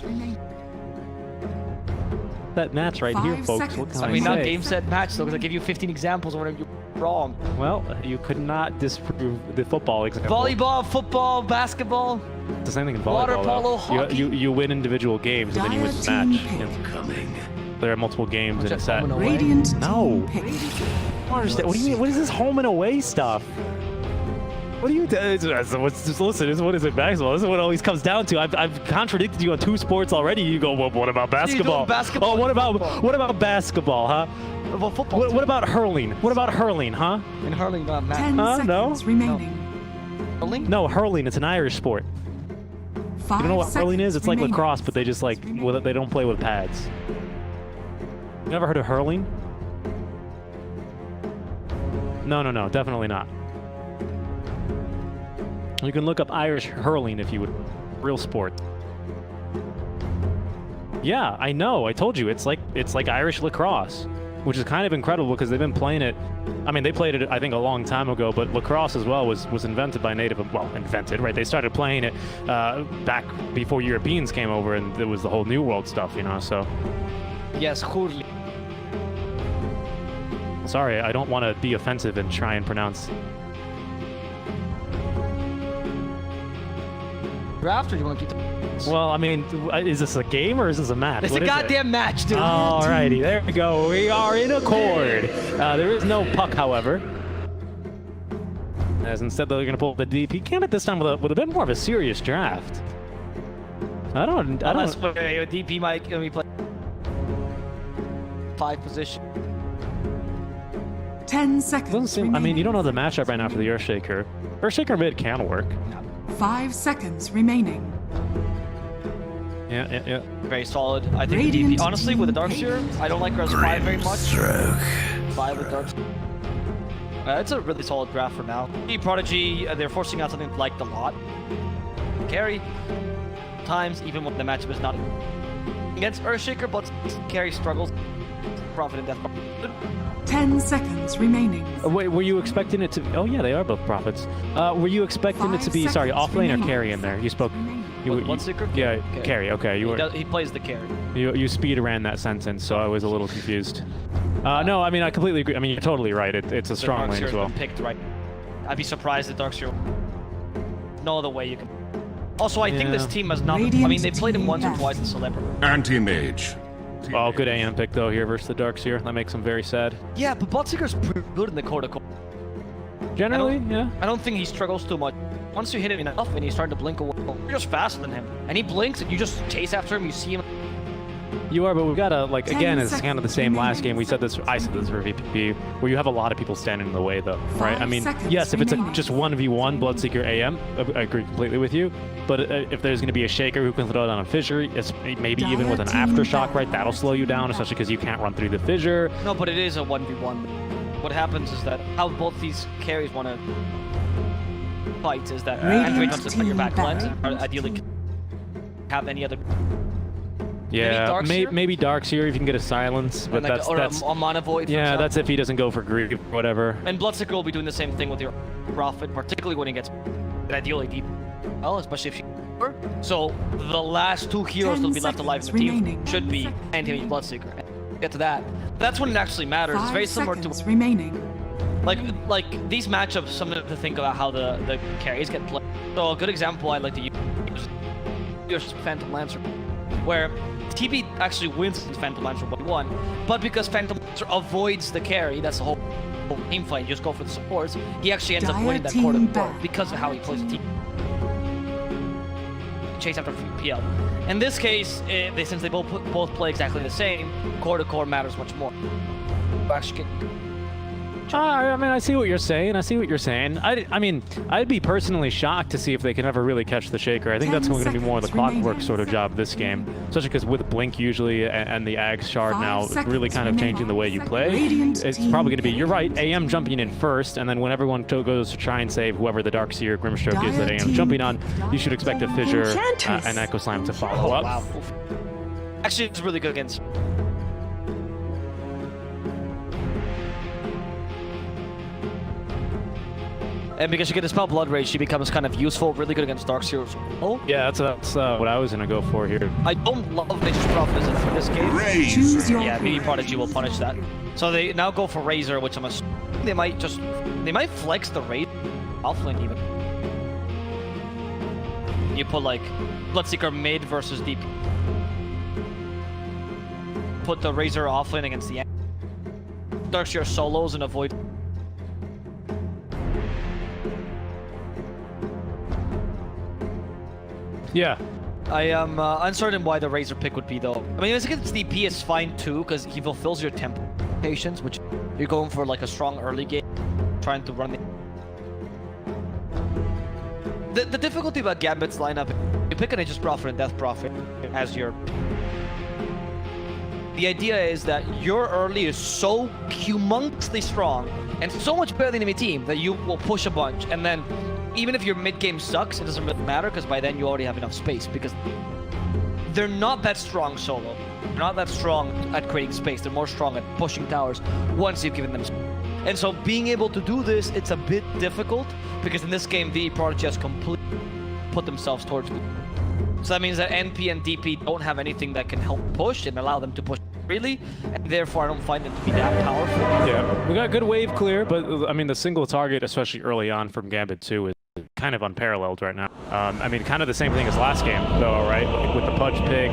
That match right here, 5 folks. What seconds. can I mean, not say? game, set, match, though, because I give you 15 examples of whatever you're wrong. Well, you could not disprove the football example. Volleyball, football, basketball. It's the same thing in water volleyball. polo, though. hockey. You win individual games and then you win the Dire match. team You know, Coming. there are multiple games in a Just set. home and away. Radiant No. team pick. I don't understand. What do you mean? What is this home and away stuff? What do you? Listen, what is it? Basketball. This is what it always comes down to. I've contradicted you on 2 sports already. You go, well, what about basketball? basketball Oh, what and about football. what about basketball, huh? Well, football. What about hurling? What about hurling, huh? in hurling, not match. 10 no. seconds remaining. Hurling? No, hurling. It's an Irish sport. 5 You don't know what hurling is? seconds It's like remaining. lacrosse, but they just like they don't play with pads. You never heard of hurling? No, definitely not. You can look up Irish hurling if you would. Real sport. Yeah, I know. I told you it's like Irish lacrosse. which is kind of incredible because they've been playing it. I mean, they played it, I think, a long time ago, but lacrosse as well was invented by native, well, invented, right? They started playing it back before Europeans came over, and it was the whole New World stuff, you know, so. Yes, Hurli. Sorry, I don't want to be offensive and try and pronounce. Draft, or do you want to keep the... Well, I mean, is this a game or is this a match? It's What a is it? goddamn match, dude. Alrighty, there we go. We are in accord. There is no puck, however. As instead they're going to pull the DP candidate this time with a bit more of a serious draft. Unless DP might be play 5 position. 10 seconds. Doesn't seem. I mean, you don't know the matchup right now for the Earthshaker. Earthshaker mid can work. 5 seconds remaining. Yeah. Very solid. I think Radiant DP, honestly, with the Darkseer, I don't like Res 5 very much. 5 with Darkseer. It's a really solid draft for now. Prodigy, they're forcing out something liked a lot. Carry times, even when the matchup is not against Earthshaker, but carry struggles. Profit and death. 10 seconds remaining. Wait, were you expecting it to? Oh yeah, they are both prophets. Were you expecting it to be? Sorry, off lane or carry in there? You spoke. Bloodseeker? Yeah, carry. Okay, He plays the carry. You speed around that sentence, so I was a little confused. No, I mean I completely agree. I mean you're totally right. It's a strong lane as well. Picked right. I'd be surprised if Darkseer. No other way you can. Also, I think this team has not. I mean, they played him once or twice in Celebrity. Anti-mage. Oh, good AM pick though here versus the Darkseer. That makes him very sad. Yeah, but Bloodseeker's pretty good in the core. Generally, yeah. I don't think he struggles too much. Once you hit him enough and he's starting to blink away, you're just faster than him. And he blinks and you just chase after him, you see him. You are, but we've got to, like, again, it's kind of the same last game. We said this, I said this for VP.P, where you have a lot of people standing in the way, though, right? I mean, yes, if it's just 1v1 Bloodseeker AM, I agree completely with you. But if there's going to be a Shaker who can throw it on a fissure, maybe even with an aftershock, right, that'll slow you down, especially because you can't run through the fissure. No, but it is a 1v1. What happens is that how both these carries want to fight is that Android wants to put your back lens, or ideally have any other. Yeah, maybe Darkseer if you can get a silence, but like that's a mana void. Yeah, that's if he doesn't go for grief, whatever. And Bloodseeker will be doing the same thing with your Prophet, particularly when he gets ideally deep. Well, especially if she. So the last 2 heroes that'll be left alive in the team should be Anti-Mage Bloodseeker. Get to that. That's when it actually matters. It's very similar to remaining. Like these matchups, something to think about how the carries get played. So a good example I like to use is Phantom Lancer, where TB actually wins Phantom Lancer 1-1, but because Phantom Lancer avoids the carry, that's the whole team fight. You just go for the supports. He actually ends up winning that quarter because of how he plays the team. Chase after PL. In this case, since they both play exactly the same, core to core matters much more. Actually, I mean, I see what you're saying. I mean, I'd be personally shocked to see if they can ever really catch the Shaker. I think that's going to be more of the clockwork sort of job this game, especially because with Blink usually and the Ag Shard now really kind of changing the way you play. It's probably going to be, you're right, AM jumping in first, and then when everyone goes to try and save whoever the Darkseer Grimstroke is that AM jumping on, you should expect a Fissure and Echo Slam to follow up. Wow. Actually, it's really good against. And because you get the spell Blood Rage, she becomes kind of useful, really good against Darkseer. Oh, yeah, that's what I was gonna go for here. I don't love Nature's Prophet for this game. Yeah, maybe Prodigy will punish that. So they now go for Razor, which I'm assuming they might flex the Razor offlane even. You put like Bloodseeker mid versus deep. Put the Razor offlane against the Darkseer solos and avoid. Yeah. I am uncertain why the Razor pick would be though. I mean, against DP is fine too, because he fulfills your temptations, which you're going for like a strong early game, trying to run the difficulty about Gambit's lineup, you pick an Aegis Prophet and Death Prophet as your. The idea is that your early is so humongously strong and so much better than the enemy team that you will push a bunch, and then even if your mid game sucks, it doesn't really matter because by then you already have enough space, because they're not that strong solo. They're not that strong at creating space. They're more strong at pushing towers once you've given them space. And so being able to do this, it's a bit difficult because in this game, the Prodigy has completely put themselves towards me. So that means that NP and DP don't have anything that can help push and allow them to push freely, and therefore I don't find them to be that powerful. Yeah, we got good wave clear, but I mean the single target, especially early on from GMB2, is kind of unparalleled right now. I mean, kind of the same thing as last game, though, right? Like with the Pudge Pig,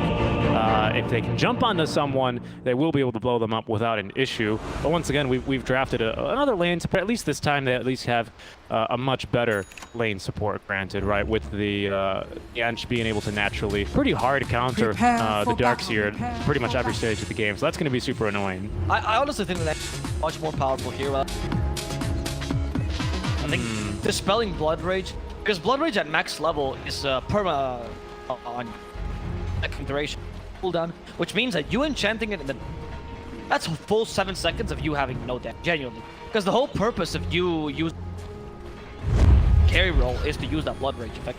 if they can jump onto someone, they will be able to blow them up without an issue. But once again, we've drafted another lane support. At least this time, they at least have a much better lane support, granted, right? With the ENG being able to naturally pretty hard counter the Darkseer at pretty much every stage of the game. So that's going to be super annoying. I honestly think that that's a much more powerful hero. I think dispelling Blood Rage, because Blood Rage at max level is perma on second duration cooldown, which means that you enchanting it in that's a full 7 seconds of you having no damage, genuinely. Because the whole purpose of you use carry roll is to use that Blood Rage effect.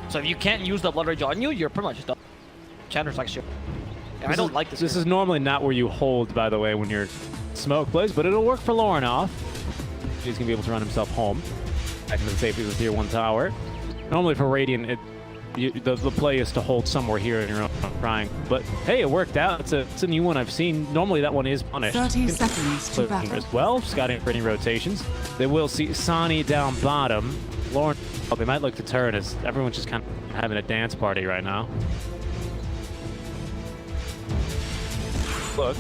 So if you can't use the Blood Rage on you, you're pretty much done. Enchanter's like shit. And I don't like this. This is normally not where you hold, by the way, when your smoke plays, but it'll work for Lorinoff. He's going to be able to run himself home. Back into the safety of the tier 1 tower. Normally for Radiant, the play is to hold somewhere here in your own crying. But hey, it worked out. It's a new one I've seen. Normally that one is punished. 30 seconds to battle. As well, scouting for any rotations. They will see Sani down bottom. Lauren, they might look to turn as everyone's just kind of having a dance party right now. Look.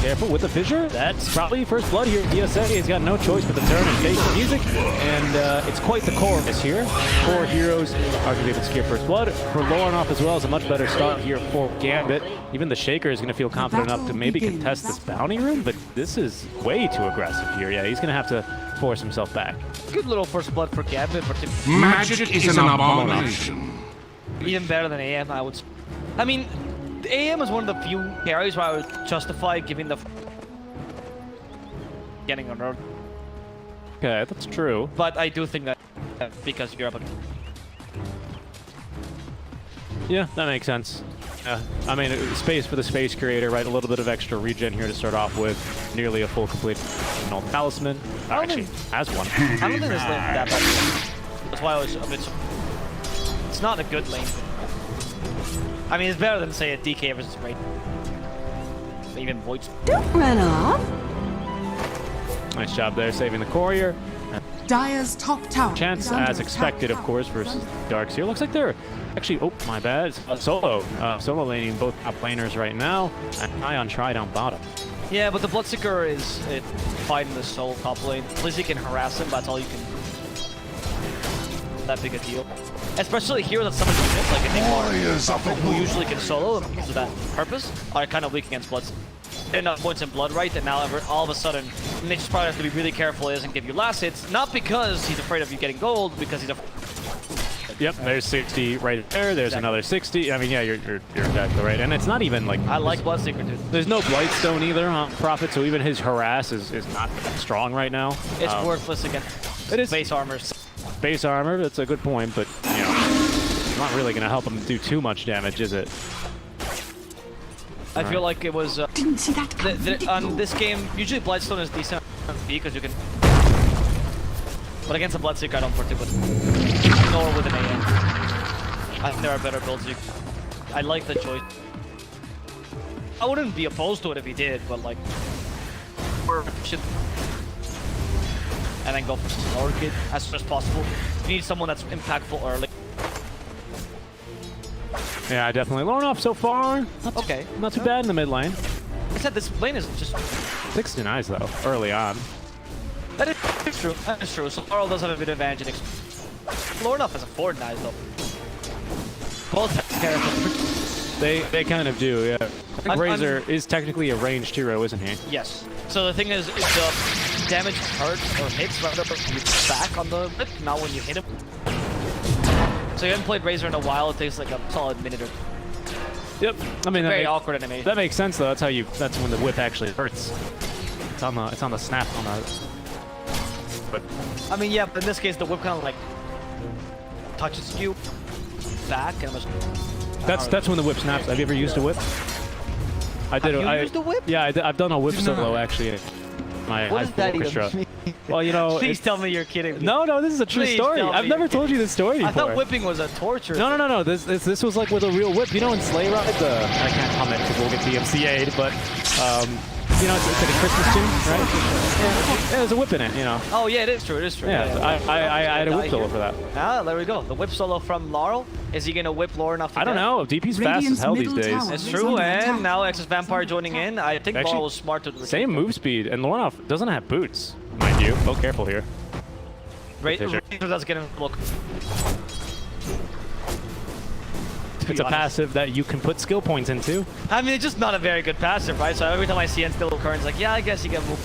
Careful with the fissure. That's probably first blood here. DSA has got no choice but to turn and face the music. And it's quite the chorus here. 4 heroes are going to be able to scare first blood. For Lorinoff as well, is a much better start here for Gambit. Even the Shaker is going to feel confident enough to maybe contest this bounty room, but this is way too aggressive here. Yeah, he's going to have to force himself back. Good little first blood for Gambit. Magic is an abomination. Even better than AM, I would say. I mean, AM is one of the few carries where I would justify giving the getting on road. Okay, that's true. But I do think that because you're up against. Yeah, that makes sense. Yeah, I mean, space for the space creator, right? A little bit of extra regen here to start off with. Nearly a full complete talisman. Actually, has one. I don't think this lane that bad. That's why I was a bit. It's not a good lane. I mean, it's better than, say, a DK versus Raid. Even Void's. Don't run off. Nice job there, saving the courier. Dire's top tower. Chance, as expected, of course, versus Darkseer. Looks like they're actually, oh, my bad. Solo laning both top laners right now. And Ion try down bottom. Yeah, but the Bloodseeker is fighting the solo top lane. Lizzie can harass him, but that's all you can. That big a deal. Especially here that some of the units, like Enigma, who usually can solo for that purpose, are kind of weak against Blood. Enough points in Blood Right, and now all of a sudden, Nature's probably has to be really careful he doesn't give you last hits, not because he's afraid of you getting gold, because he's Yep, there's 60 right there, there's another 60. I mean, yeah, you're exactly right. And it's not even like... I like Bloodseeker, dude. There's no Blightstone either on Prophet, so even his harass is not strong right now. It's worthless against base armors. Base armor, that's a good point, but, you know, it's not really going to help him do too much damage, is it? I feel like it was... Didn't see that on this game, usually Blightstone is decent on B because you can... But against a Bloodseeker, I don't particularly... Nor with an AM. I think there are better builds. I like the choice. I wouldn't be opposed to it if he did, but like... And then go for slower kid as soon as possible. You need someone that's impactful early. Yeah, definitely. Lorinoff so far. Not too bad in the mid lane. I said this lane is just 6 denies though, early on. That is true. That is true. So Laurel does have a bit of advantage. Lorinoff has a 4 denies though. Both have characters. They kind of do, yeah. I think Razor is technically a ranged hero, isn't he? Yes. So the thing is the damage hurt or hits rather you back on the lip, not when you hit him. So you haven't played Razor in a while. It takes like a solid minute or. Yep. I mean, very awkward animation. That makes sense though. That's how you. That's when the whip actually hurts. It's on the snap on the. But I mean, yeah. But in this case, the whip kind of like touches you back and That's when the whip snaps. Have you ever used a whip? I did. Have you used a whip? Yeah, I've done a whip solo actually. My What high does school that orchestra. even mean? Well, you know. Please tell me you're kidding me. No, this is a true Please story. tell me I've you're never told you this story before. I thought whipping was a torture. No. This was like with a real whip. You know, in Sleigh Ride, I can't comment because we'll get DMCA'd, but you know, it's like a Christmas tune, right? Yeah, there's a whip in it, you know. Oh yeah, it is true. It is true. Yeah, I had a whip solo for that. Ah, there we go. The whip solo from Laurel. Is he gonna whip Laurel enough to I don't know. DP's fast as hell these days. It's true, and now Exus Vampire joining in. I think Actually, Laurel was smart to same move speed, and Lornoff doesn't have boots, mind you. Go careful here. Razor does get him look. It's a passive that you can put skill points into. I mean, it's just not a very good passive, right? So every time I see Instill Current, it's like, yeah, I guess you get moved.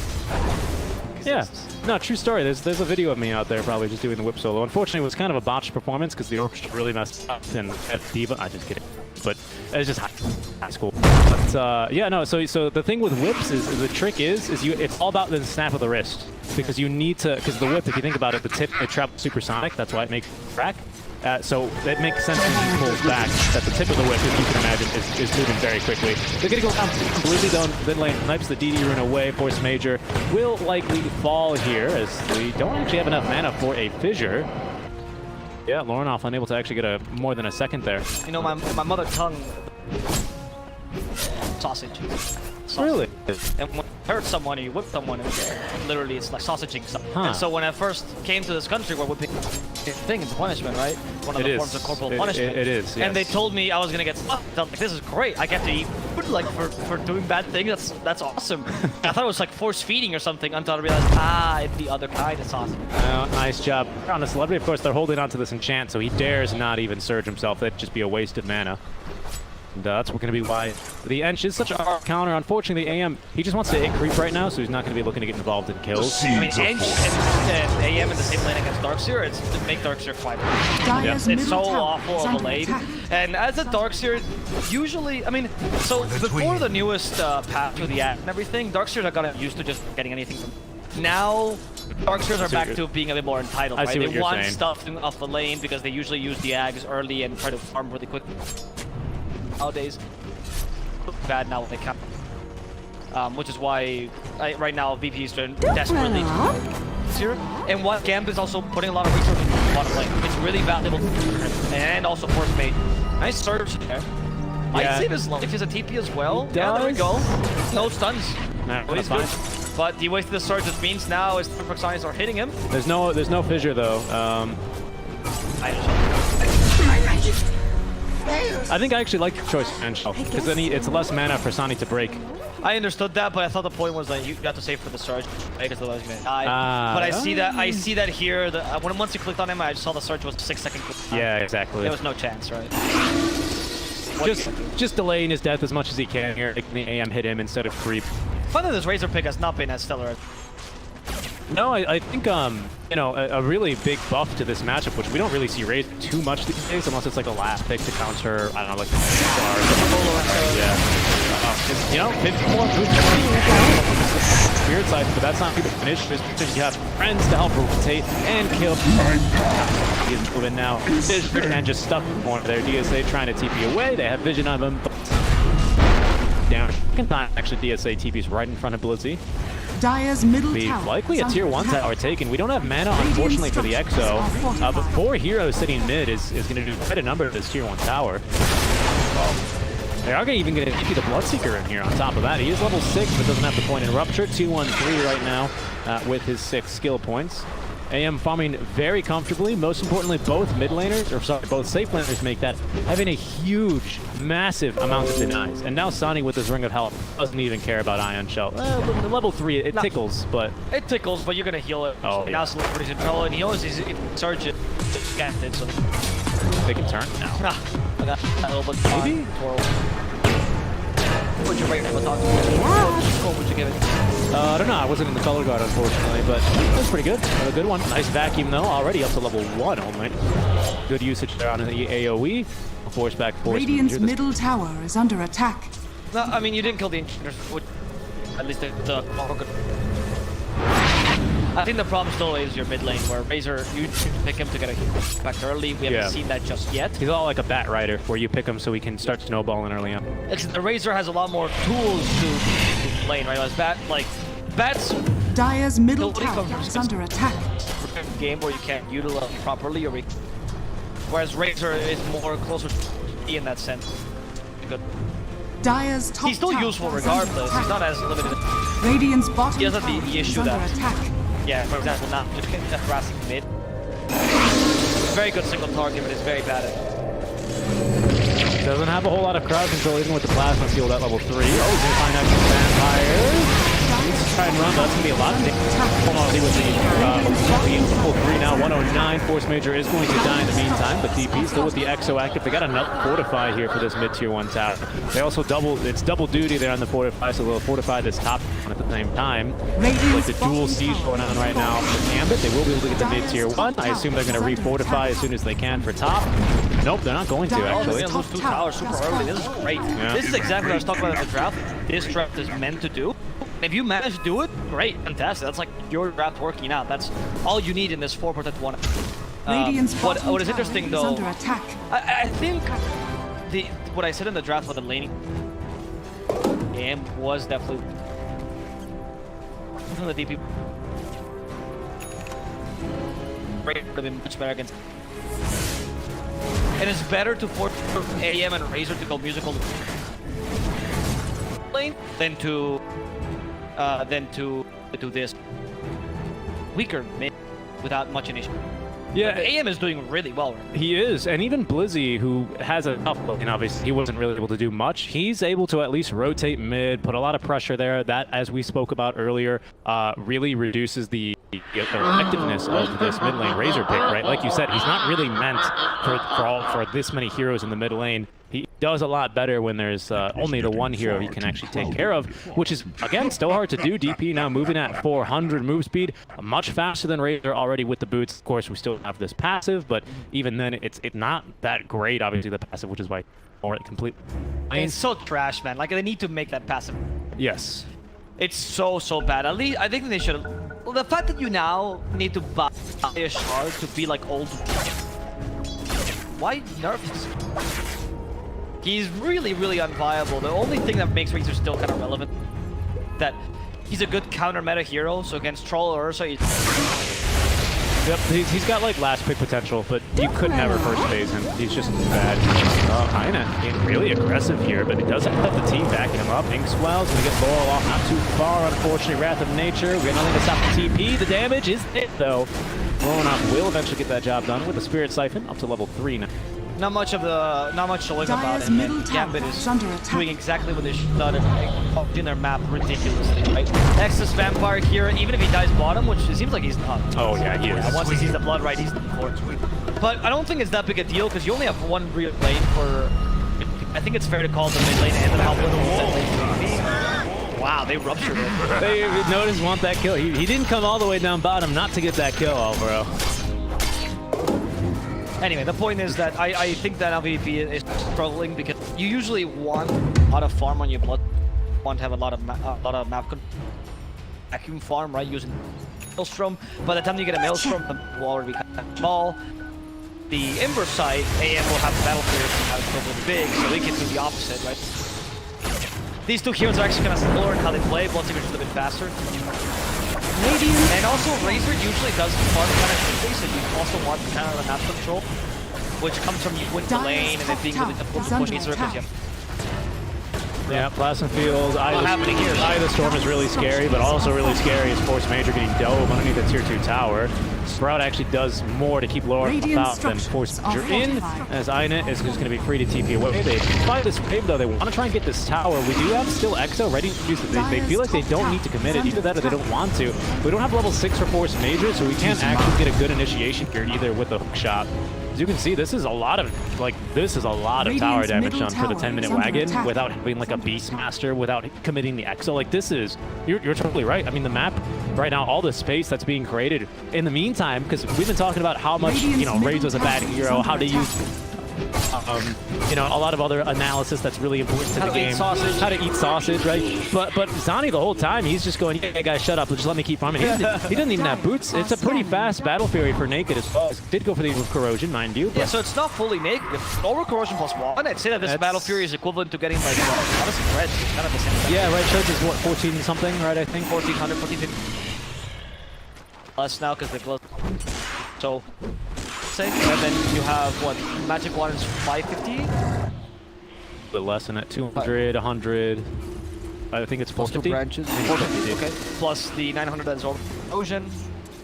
Yeah, no, true story. There's a video of me out there probably just doing the whip solo. Unfortunately, it was kind of a botched performance because the orchestra really messed up and at Diva. I just kidding, but it's just high school. But yeah, no. So the thing with whips is the trick is it's all about the snap of the wrist because you need to because the whip, if you think about it, the tip it travels supersonic. That's why it makes crack. So it makes sense when he pulls back that the tip of the whip, if you can imagine, is moving very quickly. They're going to go down completely down mid lane, snipes the DD rune away. Force Major will likely fall here as we don't actually have enough mana for a fissure. Yeah, Lornoff unable to actually get more than a second there. You know, my mother tongue, sausage. Really? And when you hurt someone, you whip someone, and literally it's like sausaging something. Huh. And so when I first came to this country, where whipping thing is punishment, right? One of the forms of corporal punishment. It is, yes. And they told me I was gonna get slapped. I'm like, this is great. I get to eat food like for doing bad things. That's awesome. I thought it was like force feeding or something until I realized, it's the other kind of sausage. Nice job. On the celebrity, of course, they're holding on to this enchant, so he dares not even surge himself. That'd just be a waste of mana. And that's going to be why the Ench is such a hard counter. Unfortunately, the AM, he just wants to hit creep right now, so he's not going to be looking to get involved in kills. I mean, Ench and AM in the same lane against Darkseer, it's to make Darkseer quite It's so awful of a lane. And as a Darkseer, usually, I mean, so before the newest patch with the app and everything, Darkseers are gotten used to just getting anything from. Now, Darkseers are back to being a bit more entitled, right? They want stuff off the lane because they usually use the Ags early and try to farm really quick. Nowadays, bad now when they count. Which is why right now VP is desperately here. And what Gamb is also putting a lot of resources in the bottom lane. It's really valuable and also Force Mate. Nice surge there. Might save his life as a TP as well. Yeah, there we go. No stuns. Nah, he's good. But he wasted the surge, which means now his Proxonics are hitting him. There's no fissure though. I think I actually like the choice of Ench because then it's less mana for Sonny to break. I understood that, but I thought the point was that you got to save for the surge because otherwise you're gonna die. But I see that here. Once you clicked on him, I just saw the surge was 6 second click. Yeah, exactly. There was no chance, right? Just delaying his death as much as he can here, making the AM hit him instead of creep. Fun that this Razor pick has not been as stellar. No, I think, you know, a really big buff to this matchup, which we don't really see Razor too much these days, unless it's like a last pick to counter, I don't know, like the star. Yeah. You know, 50 more boosts Spirit side, but that's not people finish. Just you have friends to help rotate and kill. He's moving now. And just stuck in the corner there. DSA trying to TP away. They have vision on him. Down. Second time, actually, DSA TP's right in front of Blizzy. Dire's middle tower. Likely a tier 1 tower taken. We don't have mana, unfortunately, for the Exo. But 4 heroes sitting mid is going to do quite a number of this tier 1 tower. They are even going to TP the Bloodseeker in here on top of that. He is level 6, but doesn't have the point in Rupture. 2-1-3 right now with his 6 skill points. AM farming very comfortably. Most importantly, both mid laners, or sorry, both safe laners make that, having a huge, massive amount of denies. And now Sonny with his Ring of Health doesn't even care about Ion Shell. Level 3, it tickles, but... It tickles, but you're going to heal it. Oh, now it's pretty control, and he always surge it. It, so. They can turn now. I got a little bit. Maybe? What'd you rate it? What score would you give it? I don't know. I wasn't in the color guard, unfortunately, but it was pretty good. A good one. Nice vacuum, though. Already up to level 1 only. Good usage there on the AoE. Force back force. Radiant's middle tower is under attack. No, I mean, you didn't kill the engineers. At least the I think the problem still is your mid lane, where Razor, you should pick him to get a hit back early. We haven't seen that just yet. He's all like a bat rider, where you pick him so he can start snowballing early on. The Razor has a lot more tools to lane, right? Bats. Dire's middle tower is under attack. Game where you can't utilize it properly, whereas Razor is more closer to in that sense. Good. Dire's top He's still tower useful is regardless. under attack. He's not as limited. Radiant's bottom He doesn't tower have the issue is under that. attack. Yeah, for example, now just harassing mid. Very good single target, but it's very bad at. Doesn't have a whole lot of crowd control even with the plasma field at level 3. Oh, he's gonna find out some vampires. Needs to try and run, but that's gonna be a lot of damage. Hold on, see what the full 3 now. 109. Force Major is going to die in the meantime, but DP still with the Exo active. They got another fortify here for this mid tier 1 tower. They also it's double duty there on the fortify, so they'll fortify this top one at the same time. Like the dual siege going on right now for Gambit. They will be able to get the mid tier 1. I assume they're gonna refortify as soon as they can for top. Nope, they're not going to actually. They're gonna lose 2 towers super early. This is great. Yeah. This is exactly what I was talking about in the draft. This draft is meant to do. If you manage to do it, great, fantastic. That's like your draft working out. That's all you need in this 4 protect 1. What is interesting though, under attack. I think what I said in the draft for the laning game was definitely from the DP. Would have been much better against. And it's better to force AM and Razor to go musical lane than to do this weaker mid without much initiative. Yeah, but AM is doing really well right now. He is, and even Blizzy, who has a tough look, and obviously he wasn't really able to do much, he's able to at least rotate mid, put a lot of pressure there. That, as we spoke about earlier, really reduces the effectiveness of this mid lane Razor pick, right? Like you said, he's not really meant for this many heroes in the mid lane. He does a lot better when there's only the one hero he can actually take care of, which is, again, still hard to do. DP now moving at 400 move speed, much faster than Razor already with the boots. Of course, we still have this passive, but even then, it's not that great, obviously, the passive, which is why or it complete. It's so trash, man. Like, they need to make that passive. Yes. It's so bad. At least, I think they should. Well, the fact that you now need to buy a shard to be like old. Why nerf this? He's really unviable. The only thing that makes Razor still kind of relevant, that he's a good counter meta hero, so against Troll or Ursa, Yep, he's got like last pick potential, but you could never first phase him. He's just bad. Heine being really aggressive here, but he doesn't have the team backing him up. Inkswell's gonna get Laurel off not too far, unfortunately. Wrath of Nature, we got nothing to stop the TP. The damage is it though. Roanoff will eventually get that job done with the Spirit Siphon up to level 3 now. Not much showing about him. And Gambit is doing exactly what they should have done in their map ridiculously, right? Nexus Vampire here, even if he dies bottom, which it seems like he's not. Oh yeah, he is. Once he sees the blood, right, he's the fourth. But I don't think it's that big a deal because you only have one real lane for. I think it's fair to call the mid lane and the top lane. Wow, they ruptured it. They notice want that kill. He didn't come all the way down bottom not to get that kill, Alvaro. Anyway, the point is that I think that now VP is struggling because you usually want a lot of farm on your blood, want to have a lot of map vacuum farm, right? Using Maelstrom. By the time you get a Maelstrom, the will already be kind of small. The Ember side, AM will have battle fears and big, so we can do the opposite, right? These two heroes are actually kind of slower in how they play. Bloodseeker's just a bit faster. And also, Razor usually does farm kind of quickly, so you also want kind of the map control, which comes from you win the lane and it being really difficult to push Razor because you have. Yeah, Plasma Field, Eye of the Storm is really scary, but also really scary is Force Major getting dove underneath the tier 2 tower. Sprout actually does more to keep Laura out than Force Major in, as Ainet is just going to be free to TP away. They find this wave though, they want to try and get this tower. We do have still Exo ready to use it. They feel like they don't need to commit it, either that or they don't want to. We don't have level 6 for Force Major, so we can't actually get a good initiation here either with the hook shot. As you can see, this is a lot of tower damage done for the 10-minute wagon without having like a Beastmaster, without committing the Exo. Like this is, you're totally right. I mean, the map right now, all the space that's being created in the meantime, because we've been talking about how much, Razor's a bad hero, how to use you know, a lot of other analysis that's really important to the game. How to eat sausage, right? But Zani the whole time, he's just going, yeah, guys, shut up, just let me keep farming. He doesn't even have boots. It's a pretty fast Battle Fury for Naked as well. Did go for the corrosion, mind you. Yeah, so it's not fully naked. Over corrosion +1. I'd say that this Battle Fury is equivalent to getting like honestly red. It's kind of the same thing. Yeah, red shirts is what, 14 something, right? I think 1400, 1450. Less now because they closed. So, same. And then you have what? Magic one is 550. A bit less than it. 200, 100. I think it's 450. Branches. 450. Okay. Plus the 900 that is over ocean.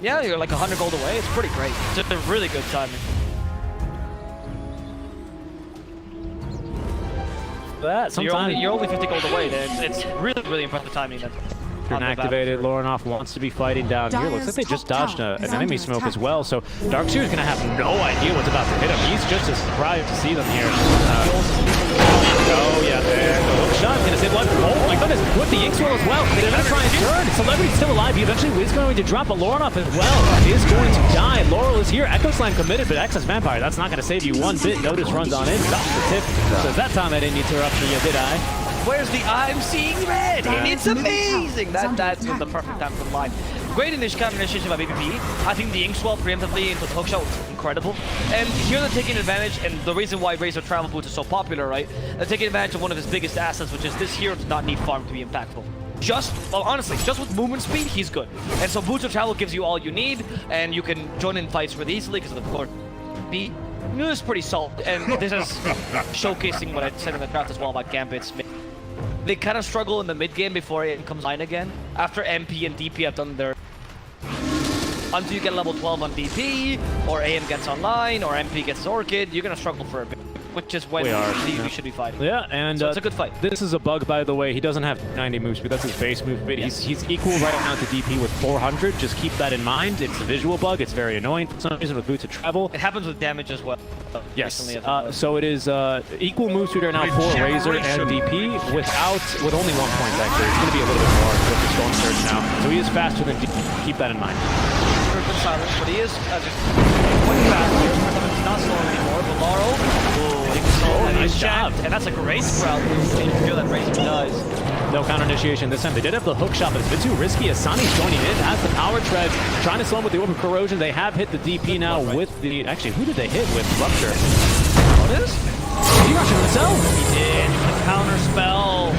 Yeah, you're like 100 gold away. It's pretty great. It's a really good timing. That so you're only 50 gold away. It's really impressive timing. That turn activated. Lorenoff wants to be fighting down here. Looks like they just dodged an enemy smoke as well. So Darkseer's gonna have no idea what's about to hit him. He's just as surprised to see them here. Oh yeah, there. The hook shot gonna save life. Oh my goodness, with the ink swirl as well. They're gonna try and turn. Celebrity's still alive. He eventually is going to drop, but Lorenoff as well is going to die. Laurel is here. Echo Slam committed, but Excess Vampire, that's not gonna save you one bit. Notice runs on in, stops the tip. Says that time I didn't need to rupture you, did I? Where's the I'm seeing red? And it's amazing! That was the perfect time for the line. Great initiation by VP.P. I think the ink swell preemptively into the hookshot was incredible. And here they're taking advantage, and the reason why Razor Travel Boots is so popular, right? They're taking advantage of one of his biggest assets, which is this hero does not need farm to be impactful. Well, honestly, just with movement speed, he's good. And so Boots of Travel gives you all you need, and you can join in fights really easily because of the core. B is pretty solid, and this is showcasing what I said in the draft as well about Gambit's. They kind of struggle in the mid game before it comes line again. After MP and DP have done their... Until you get level 12 on DP, or AM gets online, or MP gets his Orchid, you're going to struggle for a bit. Which is when we should be fighting. Yeah, and so it's a good fight. This is a bug, by the way. He doesn't have 90 move speed. That's his base move speed. Yes. He's equal right now to DP with 400. Just keep that in mind. It's a visual bug. It's very annoying for some reason with Boots of Travel. It happens with damage as well. Yes. So it is equal move speed right now for Razor and DP with only 1 point actually. It's going to be a little bit more with the Storm Surge now. So he is faster than DP. Keep that in mind. Silence, but he is just quite faster. He's not slow anymore. But Laurel, nice job. And that's a great sprout move. And you feel that Razor does. No counter initiation this time. They did have the hook shot, but it's a bit too risky. Asani's joining in, has the power tread, trying to slow him with the over corrosion. They have hit the DP now with the. Actually, who did they hit with? Rupture. What is? Did he rupture himself? He did. With a counter spell.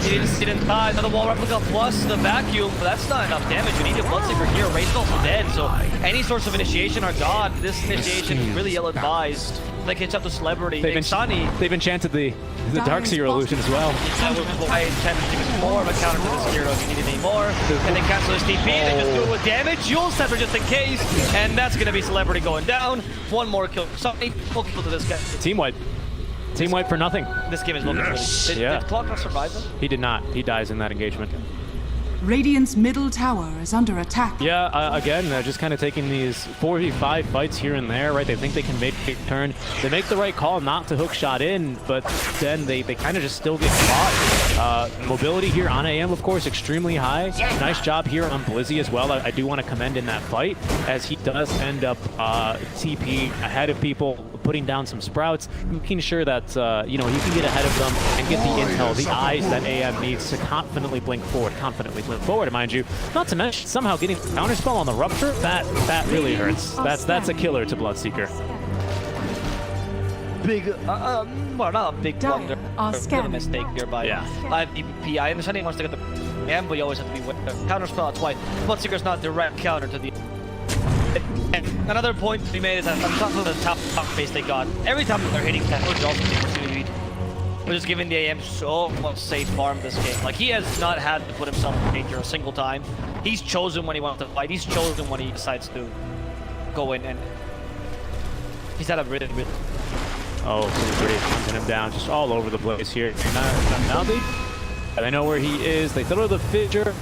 He didn't die. Another wall replica plus the vacuum, but that's not enough damage. We need a Bloodseeker here. Razor's also dead, so any sorts of initiation are gone. This initiation is really ill-advised. They catch up to Celebrity. They've enchanted the Darkseer illusion as well. That was why enchanted more of a counter to this hero if you need any more. And they cancel his TP, they just do it with damage. You'll Scepter just in case, and that's gonna be Celebrity going down. One more kill. Something full kill to this guy. Team wipe. Team wipe for nothing. This game is looking really. Did Clock not survive him? He did not. He dies in that engagement. Radiant's middle tower is under attack. Yeah, again, they're just kind of taking these 4v5 fights here and there, right? They think they can make a turn. They make the right call not to hook shot in, but then they kind of just still get caught. Mobility here on AM, of course, extremely high. Nice job here on Blizzy as well. I do want to commend in that fight, as he does end up TP ahead of people, putting down some sprouts, making sure that, you know, he can get ahead of them and get the intel, the eyes that AM needs to confidently blink forward, forward, mind you. Not to mention somehow getting counterspell on the Rupture. That really hurts. That's a killer to Bloodseeker. Big, well, not a big blunder. A mistake here by VP.P. I understand he wants to get the but you always have to be with the counterspell. That's why Bloodseeker's not direct counter to the. And another point to be made is that on top of the top base they got, every time they're hitting that, we're just giving the AM so much safe farm this game. Like, he has not had to put himself in danger a single time. He's chosen when he wants to fight. He's chosen when he decides to go in, and he's had a really... Oh, Celebrity hunting him down just all over the place here. Now they know where he is. They throw the Fidger.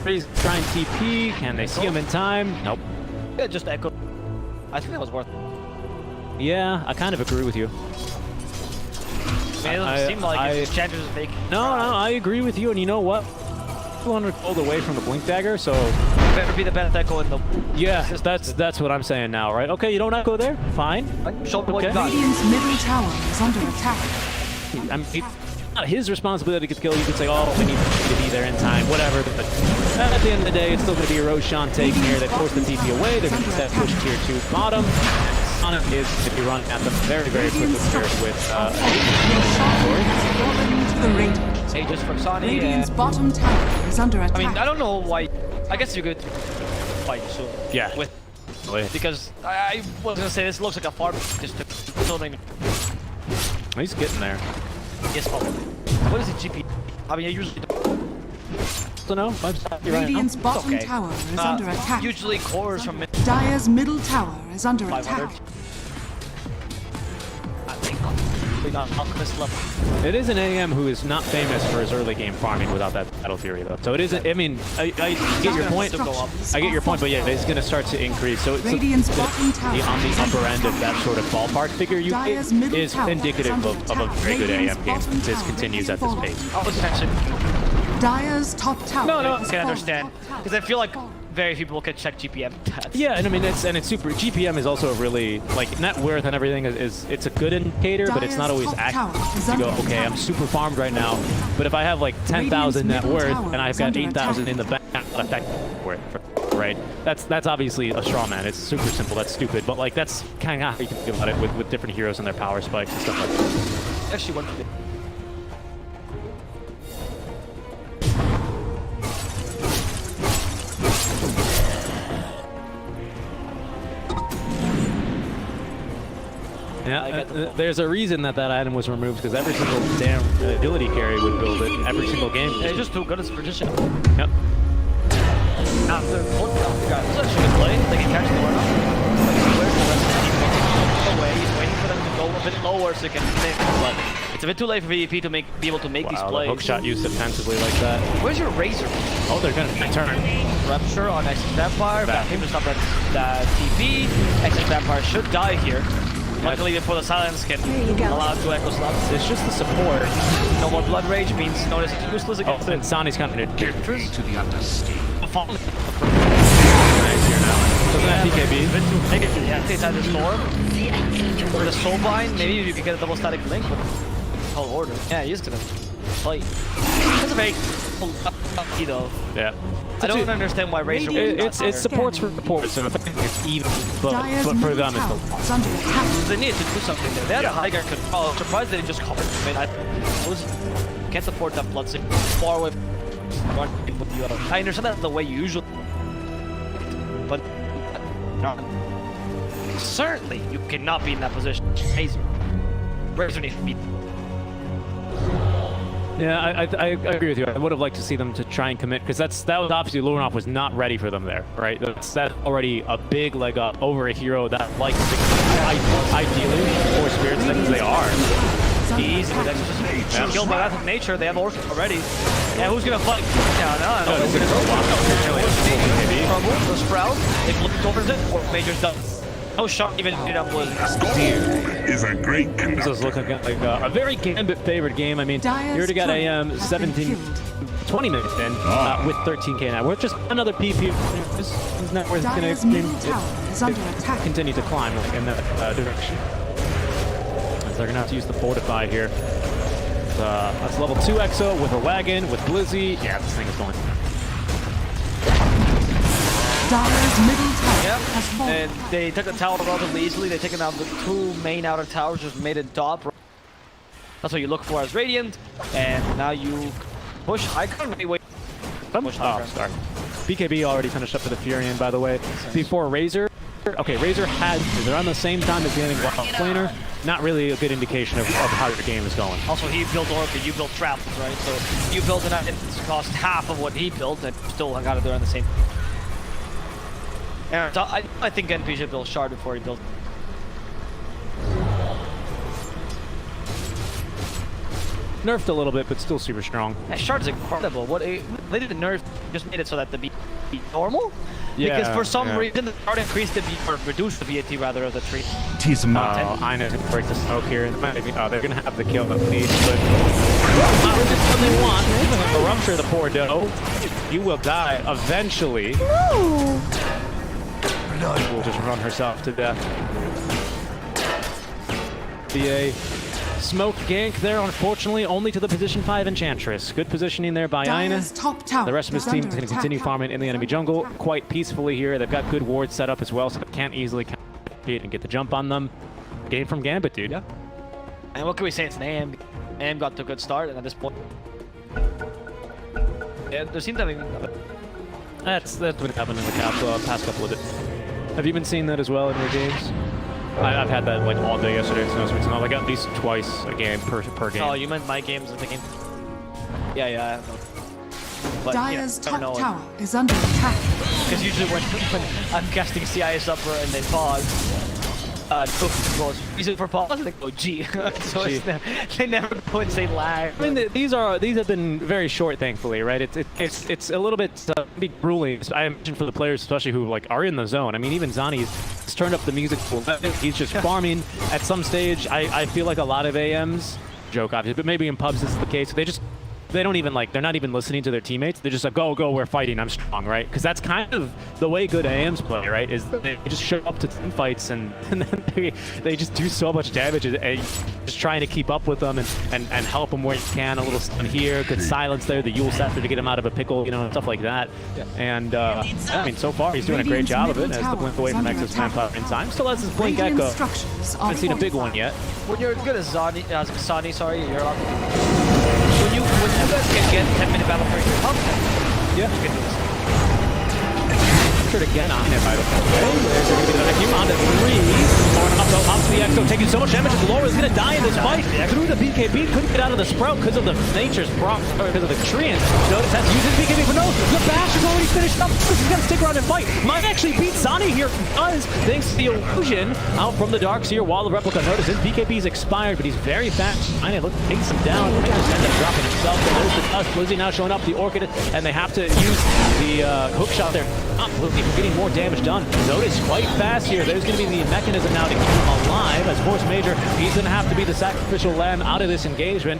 He's trying TP. Can they see him in time? Nope. Yeah, just Echo. I think that was worth it. Yeah, I kind of agree with you. I mean, it doesn't seem like his chances are fake. No, I agree with you, and you know what? 200 pulled away from the Blink Dagger, so better be the best echo in the... Yeah, that's what I'm saying now, right? Okay, you don't echo there? Fine. Show me what you Okay. got. Radiant's middle tower is under attack. I mean, it's not his responsibility to kill. You could say, oh, we need to be there in time, whatever. But at the end of the day, it's still going to be a Roshan take here. They force the TP away. They're going to set push tier 2 bottom. Sonic is going to be running at them very, very quickly here with... Hey, just from Sonny. Radiant's bottom tower is under attack. I mean, I don't know why. I guess you could fight soon. Yeah. With because I was gonna say this looks like a farm. Just something. He's getting there. Yes, probably. What is it, GP? I mean, I usually Don't know. Radiant's bottom okay. tower is under attack. Usually cores from mid. Dire's middle tower is under 500. attack. I think we got Alchemist level. It is an AM who is not famous for his early game farming without that battle theory, though. So it isn't. I mean, I get your point. I get your point, but yeah, it's going to start to increase. So it's Radiant's bottom tower on the upper end of that sort of ballpark figure you get is indicative of a very good AM game. If this continues at this pace. I was actually. Dire's top tower. No, is I can falling. understand because I feel like very few people can check GPM. Yeah, and I mean it's super. GPM is also a really like net worth and everything is it's a good indicator, but it's not always accurate. You go, okay, I'm super farmed right now, but if I have like 10,000 net worth and I've got 8,000 in the bank, that's worth, right? That's obviously a straw man. It's super simple. That's stupid, but like that's kind of how you can think about it with different heroes and their power spikes and stuff like that. Actually, one thing. Yeah, there's a reason that item was removed because every single damn ability carry would build it every single game. It's just too good as position. Yep. After guys, this is actually a good play. They can catch the one up. Like, where's the rest of the team away? He's waiting for them to go a bit lower so he can connect. But it's a bit too late for VP to be able to make these plays. Hook shot used defensively like that. Where's your Razor? Oh, they're gonna turn. Rupture on Exit Vampire. Back him to stop that TP. Exit Vampire should die here. Luckily before the silence can allow 2 echo slots. It's just the support. No more Blood Rage means notice it's useless against and Sonny's kind of To the understate. falling. nice here now. Doesn't have PKB. A bit too negative. Yeah, inside the storm. Or the Soulbind, maybe you can get a double static link with whole order. Yeah, he's gonna fight. That's a very lucky though. Yeah. I don't understand why Razor It's supports for support, so it's even, but for them it's the under attack. They needed to do something there. They had a high ground control. I'm surprised they didn't just cover. I mean, I can't support that blood sick far away from with you. I understand that's the way you usually, but certainly you cannot be in that position. Razor needs to be. Yeah, I agree with you. I would have liked to see them to try and commit because that was obviously Lunoff was not ready for them there, right? That's already a big leg up over a hero that likes to ideally or spirits things they are. Easy, but that's just killed by that of nature. They have Orc already. Yeah, who's gonna fight? Yeah, no. It's gonna go walk The Sprout, they flip towards it, or Major's done. No shot even ended up with. Is a great This conductor. is looking like a very Gambit favored game. I mean, you already got AM 20 minutes in with 13k now. We're just another PP. His net worth is going to continue to climb in that direction. As they're going to have to use the Fortify here. That's level 2 Exo with a wagon, with Blizzy. Yeah, this thing is going. Dire's middle tower has fallen. And they took the tower relatively easily. They've taken out the 2 main outer towers, just made it dot. That's what you look for as Radiant. And now you push high ground. Wait. Push high ground. Sorry. BKB already finished up for the Furion, by the way. Before Razor. Okay, Razor they're on the same time as getting Wild Planer. Not really a good indication of how your game is going. Also, he built Orca, you built Traps, right? So you built it, it cost half of what he built, and still got it there on the same. Yeah, so I think NP should build Shard before he builds. Nerfed a little bit, but still super strong. Yeah, Shard's incredible. What they did the nerf just made it so that the be normal. Because for some reason, the card increased the or reduced the VAT rather of the tree. Tis my I know to break the smoke here. And they're gonna have the kill that we need, but not just what they want. Even with the rupture, the poor doe, you will die eventually. No. Will just run herself to death. BA smoke gank there, unfortunately, only to the position 5 Enchantress. Good positioning there by Aina. The rest of his team is going to continue farming in the enemy jungle quite peacefully here. They've got good wards set up as well, so they can't easily compete and get the jump on them. Game from Gambit, dude. Yeah. And what can we say? It's an AM. AM got to a good start, and at this point, yeah, there seems to be. That's been happening in the past couple of days. Have you been seeing that as well in your games? I've had that like all day yesterday, so it's not like at least twice a game per game. Oh, you meant my games in the game? Yeah. But, Dire's top tower is under attack. Because usually when I'm casting CIS upper and they pause, reason for pause, they go G. So they never go and say lag. I mean, these have been very short, thankfully, right? It's a little bit grueling. I imagine for the players, especially who like are in the zone. I mean, even Zani's turned up the music full. He's just farming. At some stage, I feel like a lot of AMs, joke obviously, but maybe in pubs this is the case. They don't even like, they're not even listening to their teammates. They're just like, go, we're fighting, I'm strong, right? Because that's kind of the way good AMs play, right? Is they just show up to team fights and then they just do so much damage and just trying to keep up with them and help them where you can. A little stun here, good silence there, the Yule Scepter to get him out of a pickle, you know, stuff like that. Yeah. And I mean, so far he's doing a great job of it as the blink away from Nexus Manpower in time. Still has his blink echo. Haven't seen a big one yet. When you're good as Sani, you're allowed to do when you guys can get 10-minute battle for your content, you can do this. Sure to get on him, by the way. There's going to be the vacuum on to 3. Up to the Exo, taking so much damage. Laura is going to die in this fight. Through the BKB, couldn't get out of the Sprout because of the nature's proc, because of the treant. Notice has to use his BKB for no. The bash is already finished up. He's going to stick around and fight. Might actually beat Sani here because thanks to the illusion out from the Darkseer while the replica. Notice his BKB is expired, but he's very fast. I look, takes him down. He just ends up dropping himself. There's the dust. Lizzie now showing up the Orchid, and they have to use the hook shot there. Lizzie getting more damage done. Notice quite fast here. There's going to be the mechanism now to keep him alive as Force Major. He's going to have to be the sacrificial lamb out of this engagement.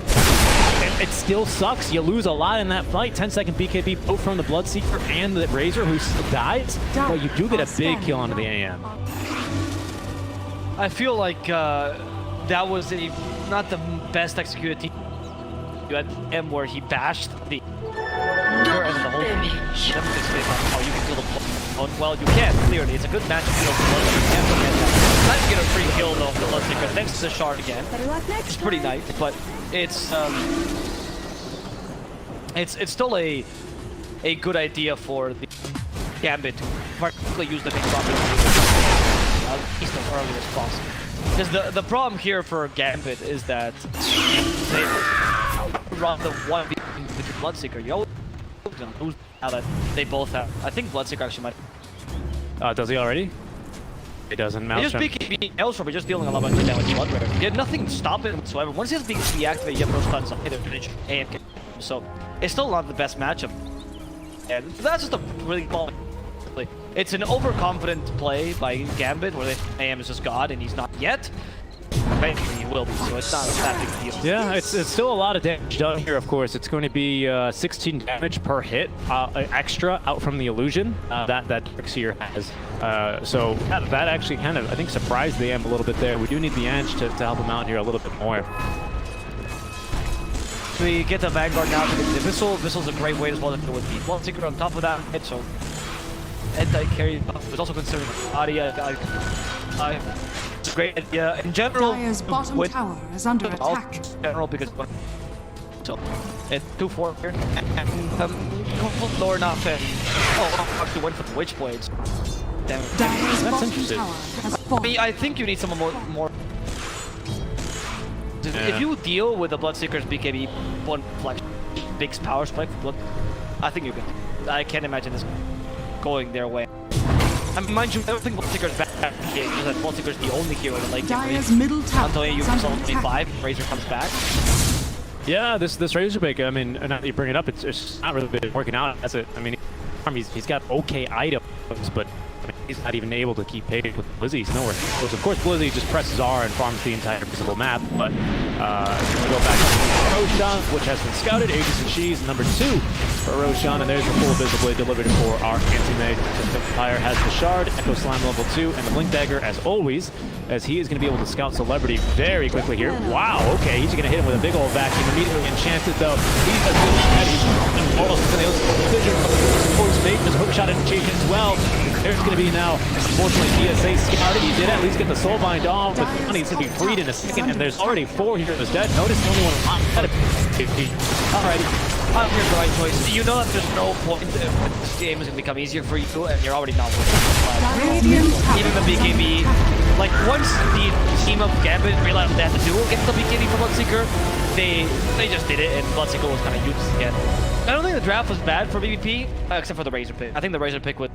It still sucks. You lose a lot in that fight. 10-second BKB both from the Bloodseeker and the Razor who still dies. But you do get a big kill onto the AM. I feel like that was not the best executed team. You had M where he bashed the and then the whole thing. How you can kill the well, you can, clearly. It's a good match to kill the Bloodseeker. Nice to get a free kill though for the Bloodseeker, thanks to the shard again. It's pretty nice, but it's still a good idea for the Gambit to particularly use the big property at least as early as possible. Because the problem here for Gambit is that they run the 1v with the Bloodseeker. You always lose now that they both have. I think Bloodseeker actually might. Does he already? He doesn't. He just BKB Elsewhere, but just dealing a lot of damage to Blood Raider. He had nothing to stop it whatsoever. Once he has BKB activated, you have no stuns on either finish AMK. So it's still not the best matchup. And that's just a really small. It's an overconfident play by Gambit where the AM is just God and he's not yet. Eventually he will be, so it's not that big deal. Yeah, it's still a lot of damage done here, of course. It's going to be 16 damage per hit extra out from the illusion that Darkseer has. So that actually kind of, I think, surprised the AM a little bit there. We do need the ENG to help him out here a little bit more. We get the Vanguard now to get the Vissel. Vissel's a great way as well to deal with the Bloodseeker on top of that hit, so anti-carry was also considered Adia. It's a great idea. In general, Dire's bottom tower is under attack. In general, because so it's 2-4 here. And lower not fair. Oh, actually went for the Witch Blades. Damn. That's interesting. I think you need some more. If you deal with the Bloodseeker's BKB, one flex, big power spike for Blood, I think you're good. I can't imagine this going their way. I mean, mind you, I don't think Bloodseeker's bad here, because that Bloodseeker's the only hero in the late Dire's middle tower until you use 25, Razor comes back. Yeah, this Razor pick, I mean, now that you bring it up, it's not really been working out, has it? I mean, He's got okay items, but I mean, he's not even able to keep pace with Blizzy. He's nowhere close. Of course, Blizzy just presses R and farms the entire visible map, but we go back to Roshan, which has been scouted. Aegis and She's number 2 for Roshan, and there's the full Visible Blade delivered for our anti-mage. The Fire has the Shard, Echo Slime level 2, and the Blink Dagger as always, as he is going to be able to scout Celebrity very quickly here. Wow, okay, he's going to hit him with a big old vacuum. Immediately enchanted though. He's a good he's almost going to vision supports mate. There's a hook shot initiation as well. There's going to be now, unfortunately, DSA scouted. He did at least get the Soulbind off, but he's going to be freed in a second, and there's already 4 heroes dead. Notice the only one ahead of Alrighty. Here's the right choice. You know that there's no point if this game is going to become easier for you, and you're already not winning. Even the BKB, like once the team of Gambit realized they had to duel against the BKB for Bloodseeker, they just did it, and Bloodseeker was kind of useless again. I don't think the draft was bad for VP.P, except for the Razor pick. I think the Razor pick would.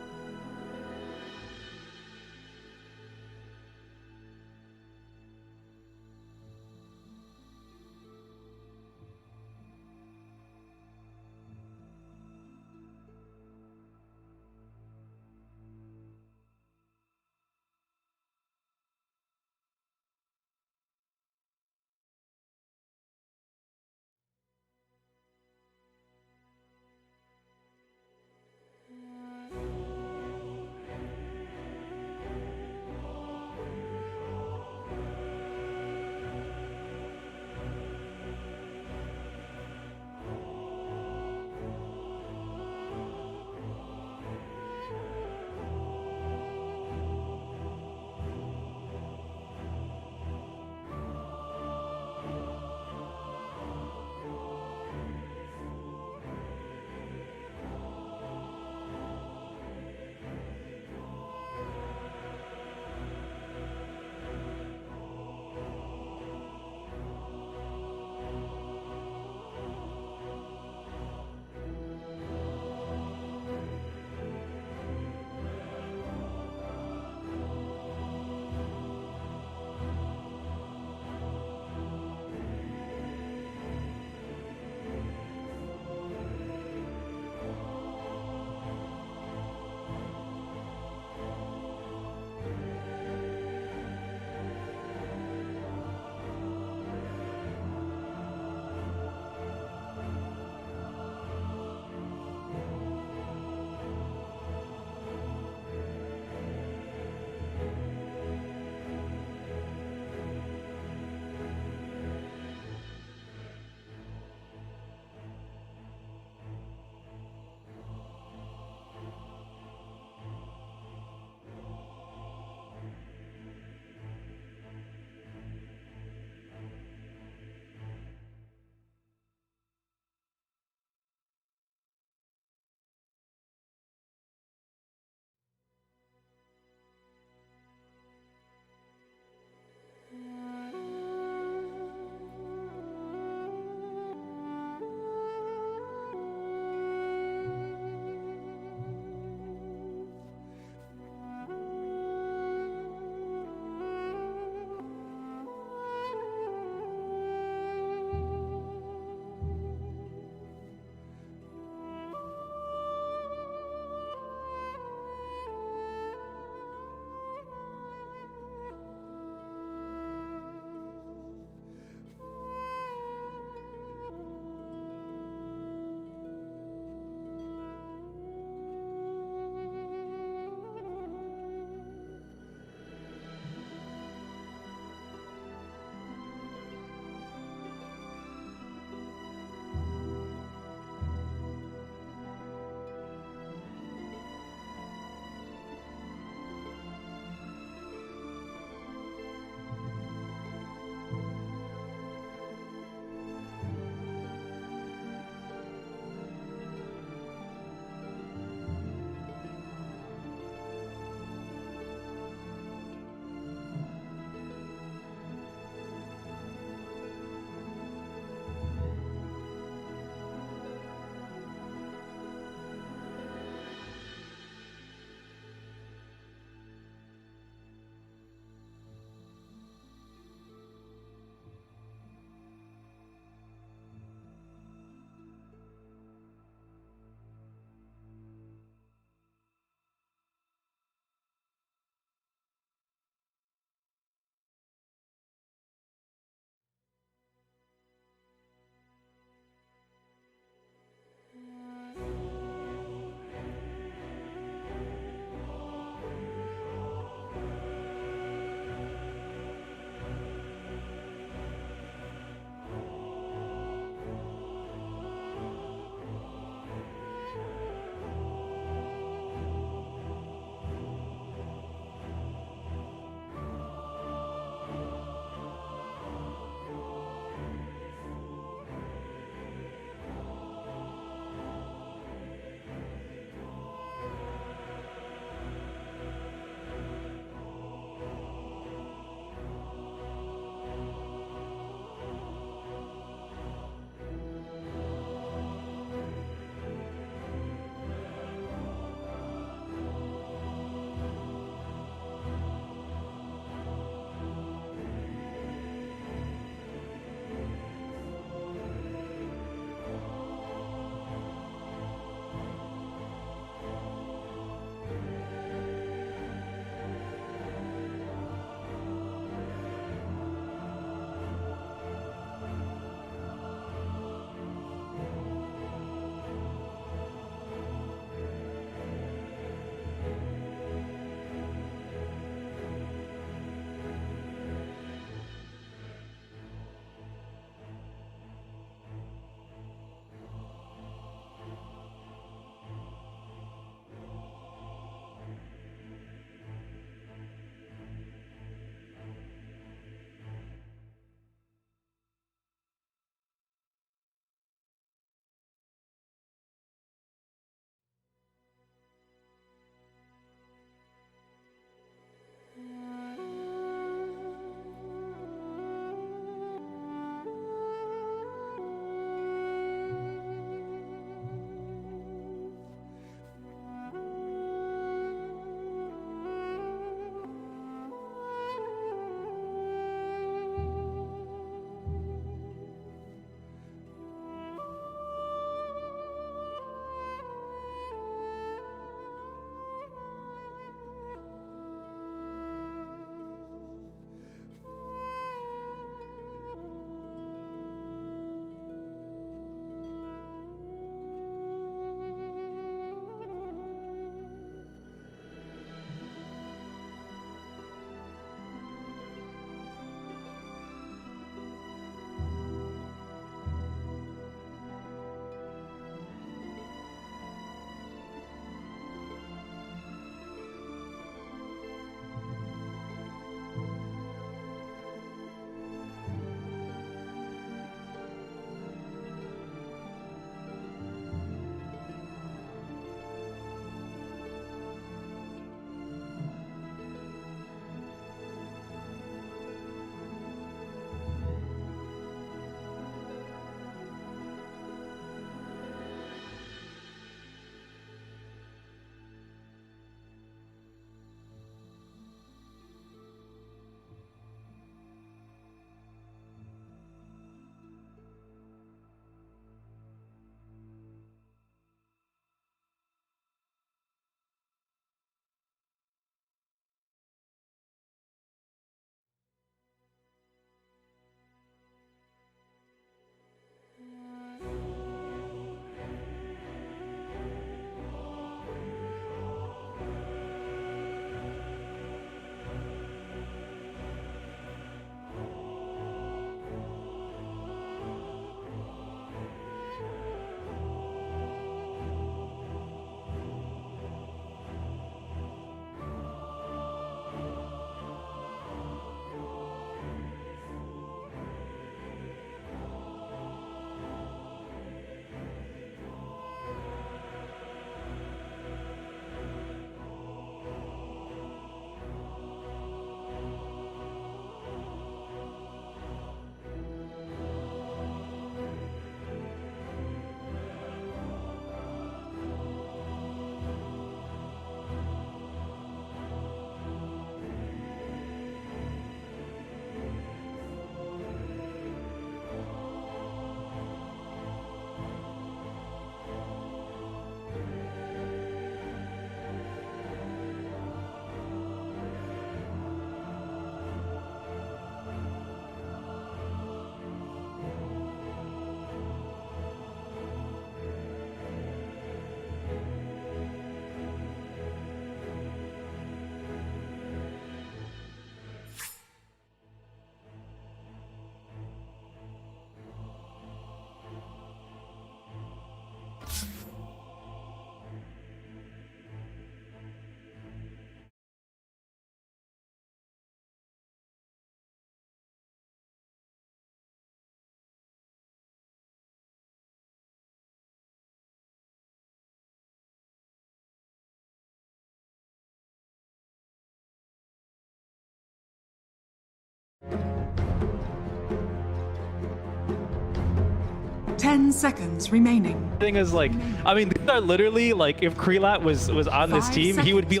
10 seconds remaining. Thing is, like, I mean, these are literally, like, if Krelat was on this 5 team, he would be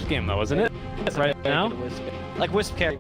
game though, isn't it? Right now? Like Wisp carry.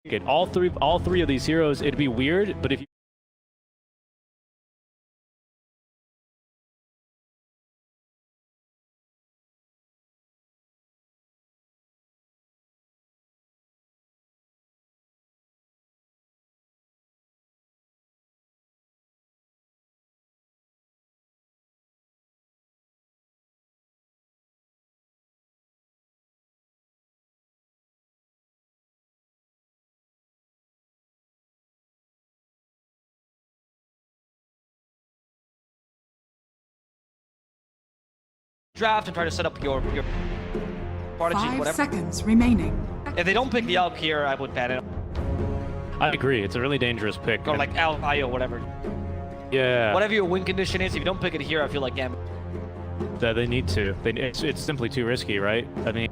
Get all three of these heroes, it'd be weird, but if you Draft and try to set up your prodigy, 5 whatever. seconds remaining. If they don't pick the Alk here, I would ban it. I agree, it's a really dangerous pick. Or like Alk, IO, whatever. Yeah. Whatever your win condition is, if you don't pick it here, I feel like damn. That they need to. It's simply too risky, right? I mean,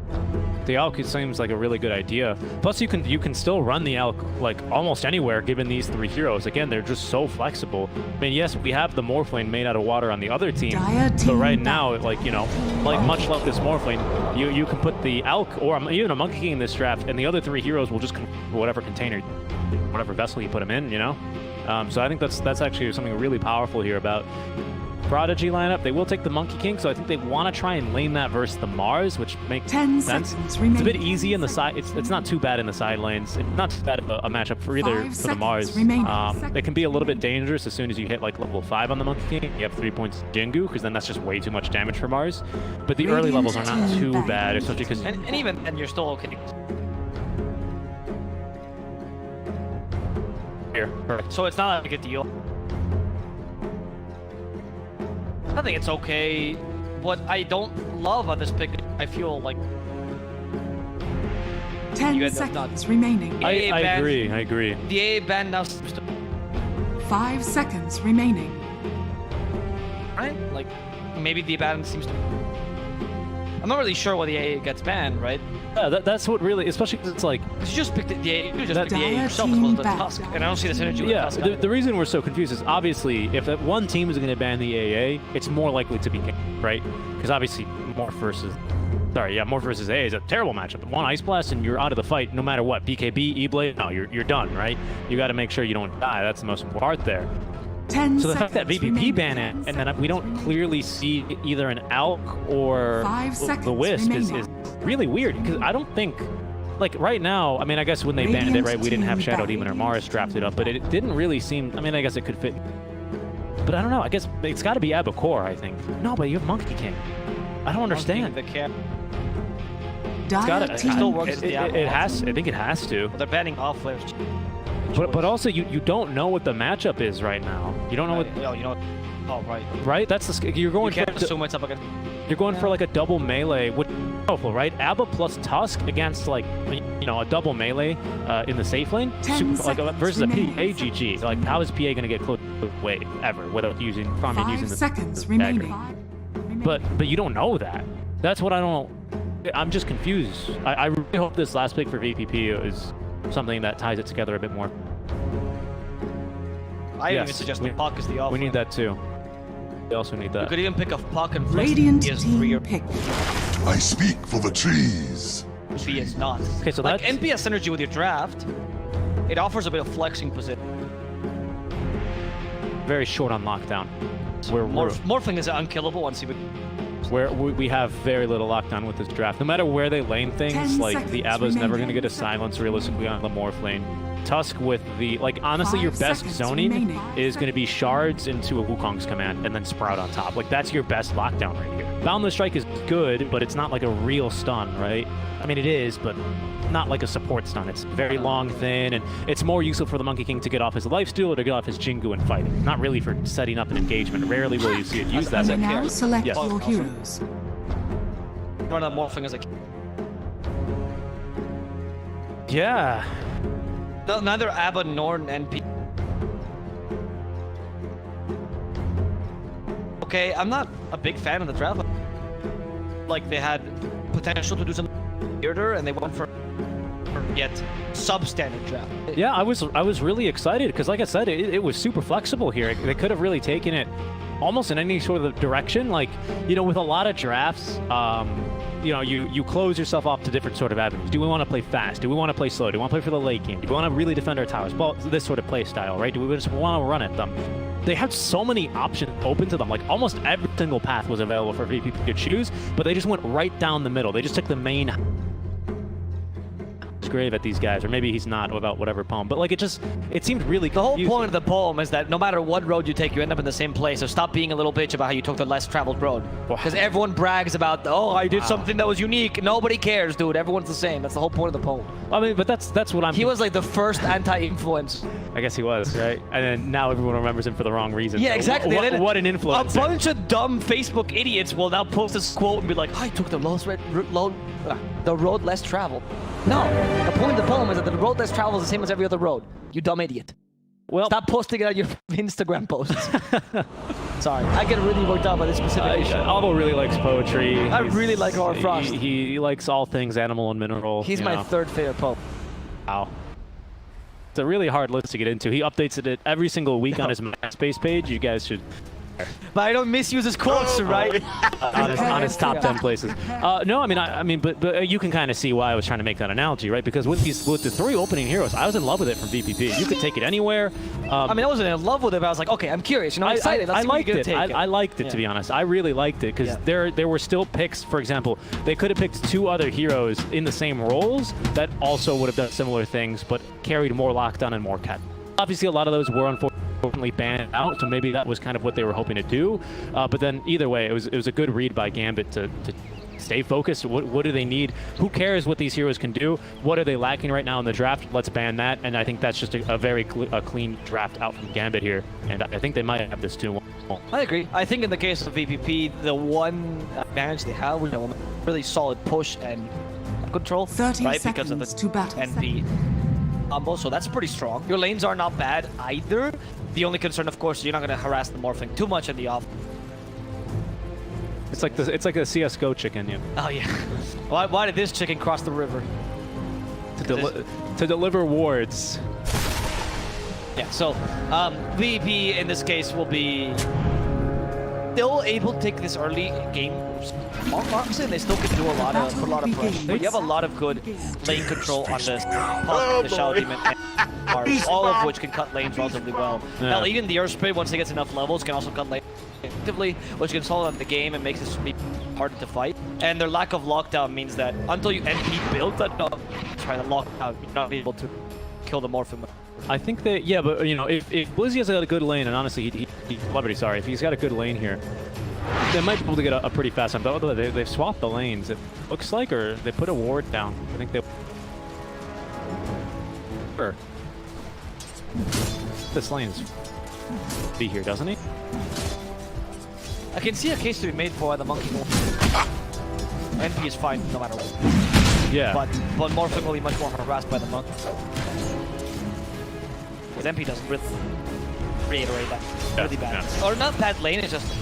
the Alk seems like a really good idea. Plus, you can still run the Alk like almost anywhere given these three heroes. Again, they're just so flexible. I mean, yes, we have the Morphling made out of water on the other team, but right now, like, you know, like much like this Morphling, you can put the Alk or even a Monkey King in this draft, and the other three heroes will just whatever container, whatever vessel you put them in, you know. So I think that's actually something really powerful here about Prodigy lineup. They will take the Monkey King, so I think they want to try and lane that versus the Mars, which makes 10 sense. seconds It's remaining. a bit easy in the side. It's not too bad in the side lanes. It's not too bad of a matchup for either 5 for the Mars. seconds remaining. It can be a little bit dangerous as soon as you hit like level 5 on the Monkey King. You have 3 points Jingu, because then that's just way too much damage for Mars. But the early levels are not too bad, especially because And even then, you're still okay. here. Perfect. So it's not a big deal. I think it's okay. What I don't love on this pick, I feel like 10 You end up seconds remaining. I ban- agree. the A ban now seems to 5 seconds remaining. right? Like maybe the ban seems to. I'm not really sure why the A gets banned, right? Yeah, that's what really, especially because it's like, You just picked the A. You just picked the A Dire yourself as well as the team Tusk, ban. and I don't see the synergy with yeah, Tusk. either. the reason we're so confused is obviously if that one team is going to ban the AA, it's more likely to be King, right? Because obviously Morph versus A is a terrible matchup. One Ice Blast and you're out of the fight no matter what. BKB, E-Blade, no, you're done, right? You got to make sure you don't die. That's the most important part there. 10 So the fact that seconds VP.P remaining. ban it and then we don't clearly see either an Alk or 5 the seconds Wisp is remaining. really weird because I don't think, like right now, I mean, I guess when they banned it, right, we didn't have Radiant Shadow team Demon or ban. Mars drafted up, but it didn't really seem, I mean, I guess it could fit. But I don't know, I guess it's got to be Abacor, I think. No, but you have Monkey King. I don't understand. The cap. It's Dire gotta, team still works as the it Apple. has, I think it has to. They're banning off flares. But also, you don't know what the matchup is right now. You don't know what, Oh, you know. Oh, right. right? That's the, you're You going can't for, assume it's up against. you're going for like a double melee, which is powerful, right? Abba plus Tusk against like, you know, a double melee in the safe lane, 10 like seconds versus a PA remaining. GG. Like, how is PA going to get close to the way ever without using, from 5 using the seconds the dagger? remaining. But you don't know that. That's what I don't. I'm just confused. I really hope this last pick for VP.P is something that ties it together a bit more. I Yes, even suggest we- the Puck is the off. We need that too. We also need You that. could even pick a Puck and Flex. Radiant He is 3 or team pick. I speak for the trees. B is not. Okay, so Like that's NPS synergy with your draft, it offers a bit of flexing position. very short on lockdown. Morphling is unkillable once you. where we have very little lockdown with this draft. No matter where they lane things, like the Abba's never going to get a silence realistically on the Morph lane. Tusk with the, like, honestly, your best zoning is going to be shards into a Wukong's command and then Sprout on top. Like, that's your best lockdown right here. Boundless Strike is good, but it's not like a real stun, right? I mean, it is, but not like a support stun. It's very long, thin, and it's more useful for the Monkey King to get off his lifesteal or to get off his Jingu and fighting. Not really for setting up an engagement. Rarely will you see it use that. Now select your heroes. Run that morphing as a Yeah. no, neither Abba nor NP. Okay, I'm not a big fan of the draft. Like, they had potential to do something weirder, and they went for yet substandard draft. Yeah, I was really excited because, like I said, it was super flexible here. They could have really taken it almost in any sort of direction. Like, you know, with a lot of drafts, you know, you close yourself off to different sort of avenues. Do we want to play fast? Do we want to play slow? Do we want to play for the late game? Do we want to really defend our towers? Well, this sort of play style, right? Do we just want to run at them? They had so many options open to them. Like, almost every single path was available for VP to choose, but they just went right down the middle. They just took the main grave at these guys, or maybe he's not about whatever poem, but like it seemed really confusing. The whole point of the poem is that no matter what road you take, you end up in the same place. So stop being a little bitch about how you took the less traveled road. Because everyone brags about, oh, I did something that was unique. Nobody cares, dude. Everyone's the same. That's the whole point of the poem. I mean, but that's what I'm. He was like the first anti-influence. I guess he was, right? And then now everyone remembers him for the wrong reason. Yeah, so exactly. What an influence. A bunch of dumb Facebook idiots will now post this quote and be like, I took the road less traveled. No, the point of the poem is that the road less traveled is the same as every other road. You dumb idiot. Well, stop posting it on your Instagram posts. Sorry, I get really worked out by this specific issue. Albo really likes poetry. I really like Our Frost. He likes all things animal and mineral. He's my third favorite poem. Wow. It's a really hard list to get into. He updates it every single week on his MySpace page. You guys should. But I don't misuse his quotes, right? on his top 10 places. No, I mean, but you can kind of see why I was trying to make that analogy, right? Because with the 3 opening heroes, I was in love with it from VP.P. You could take it anywhere. I mean, I wasn't in love with it, but I was like, okay, I'm curious. You know, I'm excited. I liked it. I liked it, to be honest. I really liked it because there were still picks. For example, they could have picked 2 other heroes in the same roles that also would have done similar things, but carried more lockdown and more cat. Obviously, a lot of those were unfortunately banned out, so maybe that was kind of what they were hoping to do. But then either way, it was a good read by Gambit to stay focused. What do they need? Who cares what these heroes can do? What are they lacking right now in the draft? Let's ban that. And I think that's just a very clean draft out from Gambit here. And I think they might have this too. I agree. I think in the case of VP.P, the one advantage they have was a really solid push and control, 30 right? seconds Because of the to battle. NP combo, so that's pretty strong. Your lanes are not bad either. The only concern, of course, is you're not going to harass the morphing too much in the off. It's like a CS:GO chicken, yeah. Oh yeah. Why did this chicken cross the river? To deliver wards. Yeah. So VP in this case will be still able to take this early game. Honestly, they still can do a lot of pressure. But you have a lot of good lane control on this. The Shadow Demon and Mars, all of which can cut lanes relatively well. Yeah. Hell, even the Earth Spirit, once it gets enough levels, can also cut lanes effectively, which can slow down the game and makes this harder to fight. And their lack of lockdown means that until you NP build that, try to lock out, you're not able to kill the Morphin. I think that, yeah, but you know, if Blizzy has got a good lane, and honestly, if he's got a good lane here, they might be able to get a pretty fast time. Although they've swapped the lanes, it looks like, or they put a ward down. I think they. Sure. This lane's be here, doesn't he? I can see a case to be made for why the monkey won't. NP is fine no matter what. Yeah. But Morphin will be much more harassed by the monk. Because NP doesn't really reiterate that. Really bad. Yeah. Or not bad lane, it's just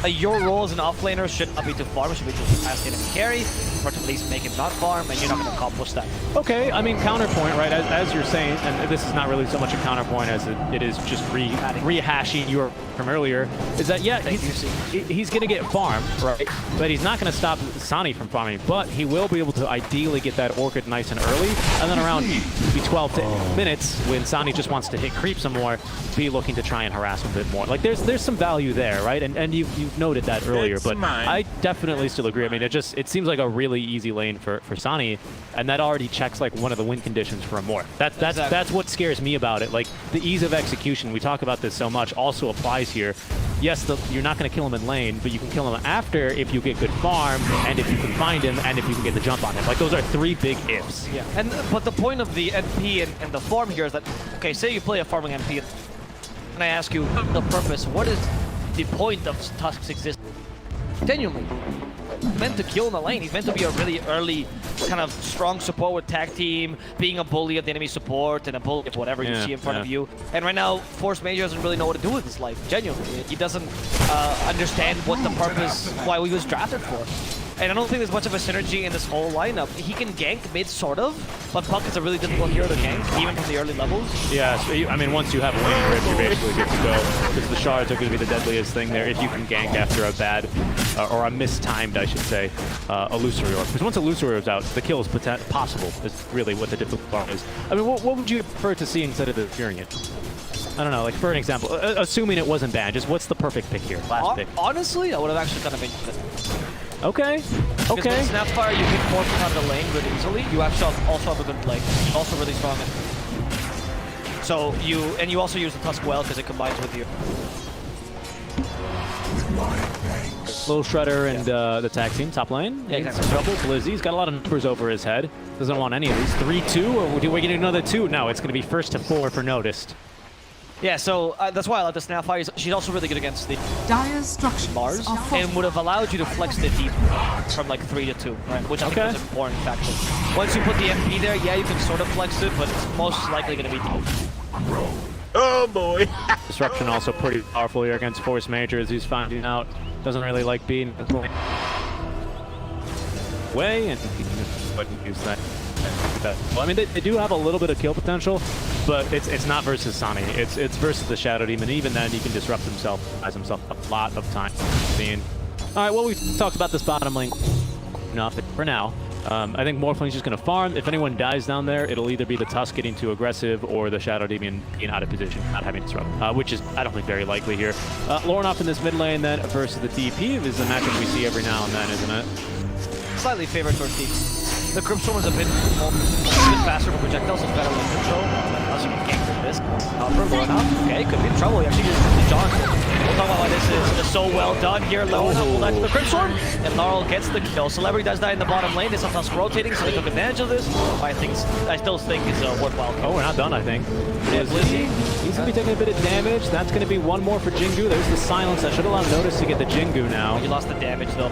your role as an offlaner should not be too far, it should be too fast in carry. effort to at least make him not farm, and you're not going to accomplish that. Okay, I mean, counterpoint, right? As you're saying, and this is not really so much a counterpoint as it is just rehashing your from earlier, is that, yeah, he's going to get farmed, right? But he's not going to stop Sani from farming, but he will be able to ideally get that Orchid nice and early, and then around maybe 12 minutes, when Sani just wants to hit creep some more, be looking to try and harass him a bit more. Like, there's some value there, right? And you've noted that earlier, but I definitely still agree. I mean, it seems like a really easy lane for Sani, and that already checks like one of the win conditions for a morph. That's what scares me about it. Like, the ease of execution, we talk about this so much, also applies here. Yes, you're not going to kill him in lane, but you can kill him after if you get good farm, and if you can find him, and if you can get the jump on him. Like, those are 3 big ifs. Yeah, but the point of the NP and the farm here is that, okay, say you play a farming NP, and I ask you the purpose, what is the point of Tusk's existence? Genuinely. He's meant to kill in the lane. He's meant to be a really early kind of strong support with tag team, being a bully of the enemy support and a bully of whatever you see in front of you. And right now, Force Major doesn't really know what to do with his life, genuinely. He doesn't understand what the purpose, why he was drafted for. And I don't think there's much of a synergy in this whole lineup. He can gank mid, sort of, but Puck is a really difficult hero to gank, even from the early levels. Yeah, so, I mean, once you have a Waning Grip, you're basically good to go, because the shards are going to be the deadliest thing there if you can gank after a bad, or a mistimed, I should say, Illusory Orb. Because once Illusory Orb's out, the kill is possible, is really what the difficult part is. I mean, what would you prefer to see instead of the Furion? I don't know, like, for an example, assuming it wasn't bad, just what's the perfect pick here? Last pick. Honestly, I would have actually kind of been... Okay. Because with Snapfire, you can force it out of the lane really easily. You actually also have a good play. Also really strong. So you also use the Tusk well because it combines with you. Little Shredder and the tag team, top lane. Yeah, exactly. Trouble. Blizzy's got a lot of numbers over his head. Doesn't want any of these. 3-2, or do we get another 2? No, it's going to be first to 4 for noticed. Yeah, so that's why I like the Snapfire. She's also really good against the Dire's structures Mars, and would have allowed you to flex the deep from like 3 to 2, right? Which I think was an important factor. Once you put the MP there, yeah, you can sort of flex it, but it's most likely going to be deep. Oh boy! Disruption also pretty powerful here against Force Major, as he's finding out. Doesn't really like being way, and he can just use that. Well, I mean, they do have a little bit of kill potential, but it's not versus Sani. It's versus the Shadow Demon. Even then, he can disrupt himself, buys himself a lot of time. All right, well, we've talked about this bottom lane enough for now. I think Morphline's just going to farm. If anyone dies down there, it'll either be the Tusk getting too aggressive or the Shadow Demon being out of position, not having disrupt, which is, I don't think, very likely here. Lornoff in this mid lane then versus the DP is a matchup we see every now and then, isn't it? Slightly favored towards DP. The Cryptstorm is a bit faster for projectiles, it's better with control. Unless you can gank with this. For Lornoff, okay, could be in trouble. He actually uses the Johnson. We'll talk about why this is so well done here. Lornoff will let the Cryptstorm, and Laurel gets the kill. Celebrity does die in the bottom lane. It's Tusk rotating, so they took advantage of this. I still think it's a worthwhile kill. Oh, we're not done, I think. Blizzy, he's going to be taking a bit of damage. That's going to be one more for Jingu. There's the silence. I should allow Notice to get the Jingu now. You lost the damage, though.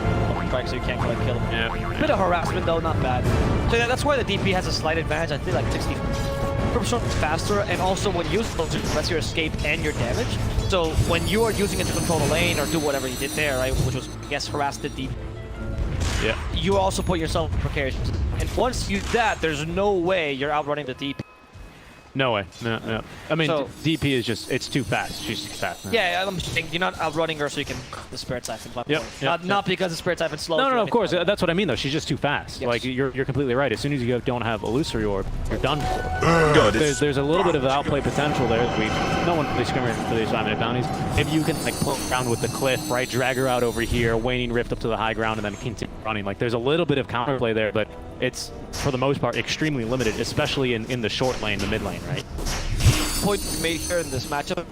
So you can't quite kill him. Yeah. Bit of harassment, though, not bad. So that's why the DP has a slight advantage. I feel like 60. Cryptstorm is faster, and also when used, that's your escape and your damage. So when you are using it to control the lane or do whatever you did there, right, which was, I guess, harass the DP, you also put yourself in precarious. And once you do that, there's no way you're outrunning the DP. No way. No. I mean, so, DP is just, it's too fast. She's too fast. Man. Yeah, I'm saying you're not outrunning her so you can the Spirit Siphon. Not because the Spirit Siphon slows. No, of course. That's what I mean, though. She's just too fast. Yes. Like, you're completely right. As soon as you don't have Illusory Orb, you're done for. There's a little bit of outplay potential there. No one really screaming for these 5-minute bounties. If you can, like, pull around with the cliff, right, drag her out over here, Waning Rift up to the high ground, and then continue running. Like, there's a little bit of counterplay there, but it's, for the most part, extremely limited, especially in the short lane, the mid lane, right? Point made here in this matchup,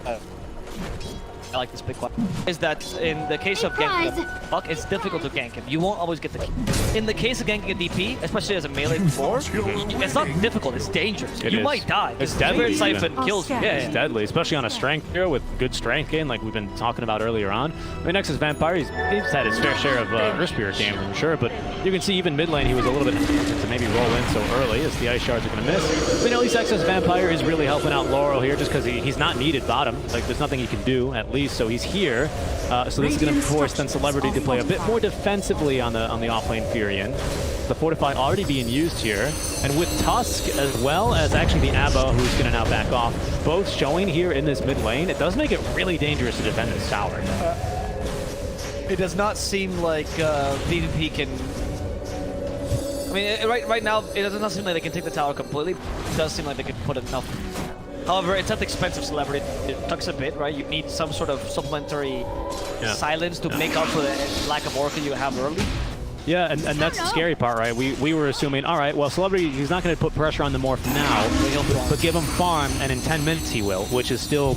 I like this big one, is that in the case of ganking Puck, it's difficult to gank him. You won't always get the kill. In the case of ganking a DP, especially as a melee before, it's not difficult, it's dangerous. You might die. It's deadly. Spirit Siphon kills you. It's deadly, especially on a strength hero with good strength gain, like we've been talking about earlier on. I mean, next is Vampire. He's had his fair share of Wrist Spirit game, I'm sure, but you can see even mid lane he was a little bit hesitant to maybe roll in so early as the Ice Shards are going to miss. But at least Excess Vampire is really helping out Laurel here just because he's not needed bottom. Like, there's nothing he can do, at least, so he's here. So this is going to force then Celebrity to play a bit more defensively on the off-lane Furion. the Fortify already being used here, and with Tusk as well as actually the Abba, who's going to now back off, both showing here in this mid lane, it does make it really dangerous to defend this tower. It does not seem like VP.P can... I mean, right now, it does not seem like they can take the tower completely. It does seem like they can put enough. However, it's at the expense of Celebrity. It tucks a bit, right? You need some sort of supplementary silence to make up for the lack of Orca you have early. Yeah, and that's the scary part, right? We were assuming, all right, well, Celebrity, he's not going to put pressure on the Morph now, but give him farm, and in 10 minutes he will, which is still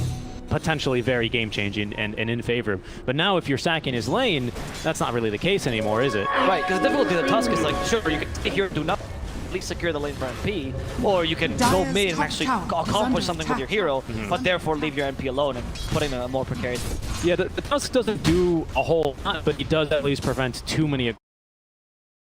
potentially very game-changing and in favor. But now if you're sacking his lane, that's not really the case anymore, is it? Right, because the difficulty of the Tusk is like, sure, you can stay here and do nothing, at least secure the lane for MP, or you can go mid and actually accomplish something with your hero, but therefore leave your MP alone and put in a more precarious... Yeah, the Tusk doesn't do a whole lot, but he does at least prevent too many